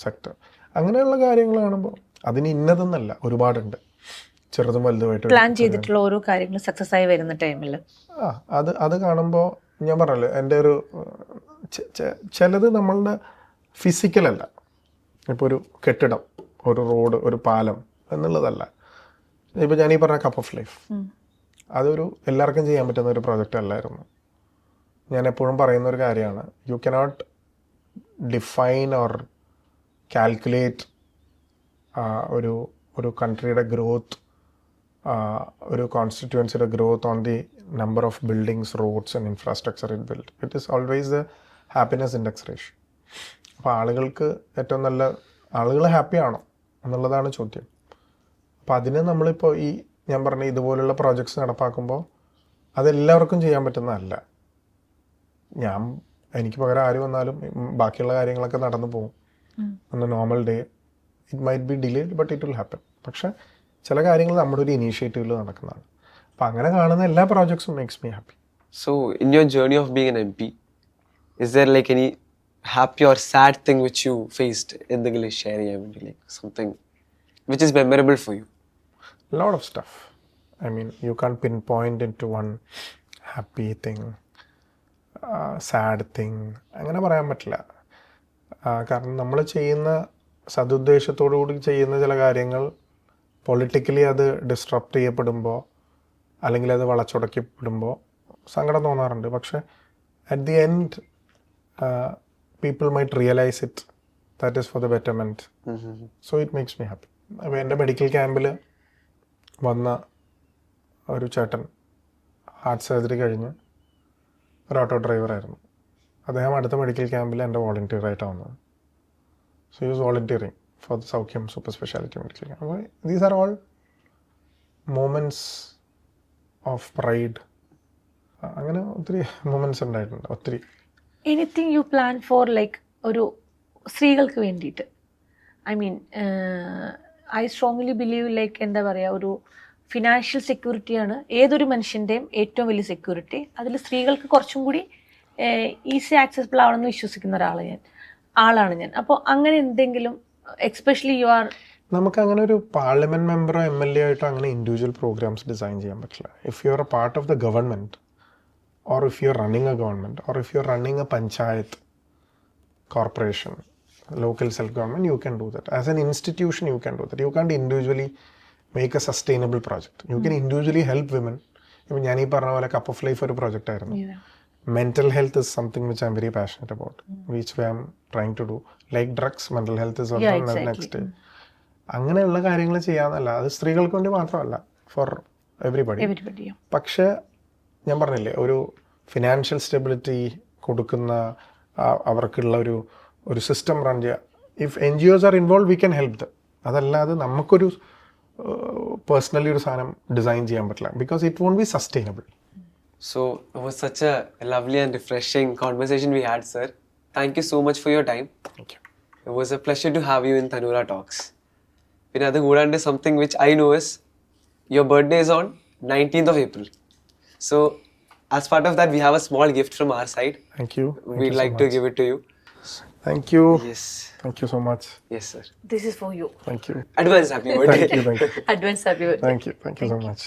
sector. അങ്ങനെയുള്ള കാര്യങ്ങൾ കാണുമ്പോൾ അതിന് ഇന്നതെന്നല്ല, ഒരുപാടുണ്ട്, ചെറുതും വലുതുമായിട്ട് പ്ലാൻ ചെയ്തിട്ടുള്ള ഓരോ കാര്യങ്ങളും സക്സസ് ആയി വരുന്ന ടൈമിൽ അത് കാണുമ്പോൾ ഞാൻ പറഞ്ഞല്ലോ, എൻ്റെ ഒരു ചിലത് നമ്മളുടെ ഫിസിക്കലല്ല. ഇപ്പോൾ ഒരു കെട്ടിടം, ഒരു റോഡ്, ഒരു പാലം എന്നുള്ളതല്ല. ഇപ്പോൾ ഞാൻ ഈ പറഞ്ഞ കപ്പ് ഓഫ് ലൈഫ്, അതൊരു എല്ലാവർക്കും ചെയ്യാൻ പറ്റുന്ന ഒരു പ്രോജക്റ്റ് അല്ലായിരുന്നു. ഞാൻ എപ്പോഴും പറയുന്ന ഒരു കാര്യമാണ്, you cannot define or calculate ഒരു കൺട്രിയുടെ ഗ്രോത്ത്, ഒരു കോൺസ്റ്റിറ്റ്യുവൻസിയുടെ growth on the number of buildings, roads and infrastructure it build. It is always the happiness index ratio. അപ്പോൾ ആളുകൾക്ക് ഏറ്റവും നല്ല, ആളുകൾ ഹാപ്പി ആണോ എന്നുള്ളതാണ് ചോദ്യം. അപ്പോൾ അതിന് നമ്മളിപ്പോൾ ഈ ഞാൻ പറഞ്ഞ ഇതുപോലുള്ള പ്രോജക്ട്സ് നടപ്പാക്കുമ്പോൾ അതെല്ലാവർക്കും ചെയ്യാൻ പറ്റുന്നതല്ല. എനിക്ക് പകരം ആര് വന്നാലും ബാക്കിയുള്ള കാര്യങ്ങളൊക്കെ നടന്നു പോകും. ഒന്ന് normal day it might be delayed but it will happen. പക്ഷേ ചില കാര്യങ്ങൾ നമ്മുടെ ഒരു ഇനീഷ്യേറ്റീവിൽ നടക്കുന്നതാണ്. അപ്പം അങ്ങനെ കാണുന്ന എല്ലാ പ്രോജക്ട്സും makes me happy. So, in your journey of being an MP, is there like any happy or sad thing which you faced in the English sharing? I mean, like something which is memorable for you? A lot of stuff. I mean, you can't pinpoint into one happy thing, sad thing. അങ്ങനെ പറയാൻ പറ്റില്ല. കാരണം നമ്മൾ ചെയ്യുന്ന സദുദ്ദേശത്തോടു കൂടി ചെയ്യുന്ന ചില കാര്യങ്ങൾ പൊളിറ്റിക്കലി അത് ഡിസ്ട്രപ്റ്റ് ചെയ്യപ്പെടുമ്പോൾ, അല്ലെങ്കിൽ അത് വളച്ചൊടക്കപ്പെടുമ്പോൾ സങ്കടം തോന്നാറുണ്ട്. പക്ഷേ at the end people might realise it that is for the betterment. So it makes me happy. അപ്പോൾ എൻ്റെ മെഡിക്കൽ ക്യാമ്പിൽ വന്ന ഒരു ചേട്ടൻ ഹാർട്ട് സർജറി കഴിഞ്ഞ് ഒരു ഓട്ടോ ഡ്രൈവറായിരുന്നു. അദ്ദേഹം അടുത്ത മെഡിക്കൽ ക്യാമ്പിൽ എൻ്റെ വോളണ്ടിയറായിട്ടാണ് വന്നത്. So use volunteering for the സൗഖ്യം സൂപ്പർ സ്പെഷ്യാലിറ്റി മെഡിക്കൽ ക്യാമ്പ്. അപ്പോൾ these are all movements of pride. അങ്ങനെ ഒത്തിരി മൂമെൻറ്റ്സ് ഉണ്ടായിട്ടുണ്ട്, ഒത്തിരി. Anything you plan for like ഒരു സ്ത്രീകൾക്ക് വേണ്ടിയിട്ട്? I mean I strongly believe like എന്താ പറയുക, ഒരു ഫിനാൻഷ്യൽ സെക്യൂരിറ്റിയാണ് ഏതൊരു മനുഷ്യൻ്റെയും ഏറ്റവും വലിയ സെക്യൂരിറ്റി. അതിൽ സ്ത്രീകൾക്ക് കുറച്ചും കൂടി ഈസി ആക്സസിബിൾ ആവണമെന്ന് വിശ്വസിക്കുന്ന ആളാണ് ഞാൻ. അപ്പോൾ അങ്ങനെ എന്തെങ്കിലും എക്സ്പെഷ്യലി യു ആർ, നമുക്ക് അങ്ങനെ ഒരു പാർലമെൻറ്റ് മെമ്പറോ MLA ആയിട്ടോ അങ്ങനെ ഇൻഡിവിജ്വൽ പ്രോഗ്രാംസ് ഡിസൈൻ ചെയ്യാൻ പറ്റില്ല. If you are A part of the government, or if you're running a government, or if you're running a panchayat, corporation, local self-government, you can do that. As an institution, you can do that. You can't individually make a sustainable project. You can individually help women. Even ഞാൻ ഈ പറഞ്ഞ പോലെ cup of life ഒരു project ആയിരുന്നു. Mental health is something which I'm very passionate about, which way I'm trying to do. Like drugs, mental health is also next day. അങ്ങനെയുള്ള കാര്യങ്ങൾ ചെയ്യാന്നല്ല, അത് സ്ത്രീകൾക്ക് വേണ്ടി മാത്രമല്ല, ഫോർ എവരിബഡി. പക്ഷേ ഞാൻ പറഞ്ഞില്ലേ, ഒരു ഫിനാൻഷ്യൽ സ്റ്റെബിലിറ്റി കൊടുക്കുന്ന അവർക്കുള്ള ഒരു സിസ്റ്റം റൺ ചെയ്യുക. If NGOs are involve, we can help them. അതല്ലാതെ നമുക്കൊരു പേഴ്സണലി ഒരു സാധനം ഡിസൈൻ ചെയ്യാൻ പറ്റില്ല, because it won't be sustainable. So, it was such a lovely and refreshing conversation we had, sir. Thank you so much for your time. Thank you. It was a pleasure to have you in Tanura Talks. പിന്നെ അത് കൂടാണ്ട് something which I know is your birthday is on 19th of April. So, as part of that, we have a small gift from our side. Thank you. We'd like to give it to you. Thank you. Yes. Thank you so much. Yes, sir. this is for you. Thank you. Advance happy birthday. Thank you. Advance happy birthday. Thank you so much.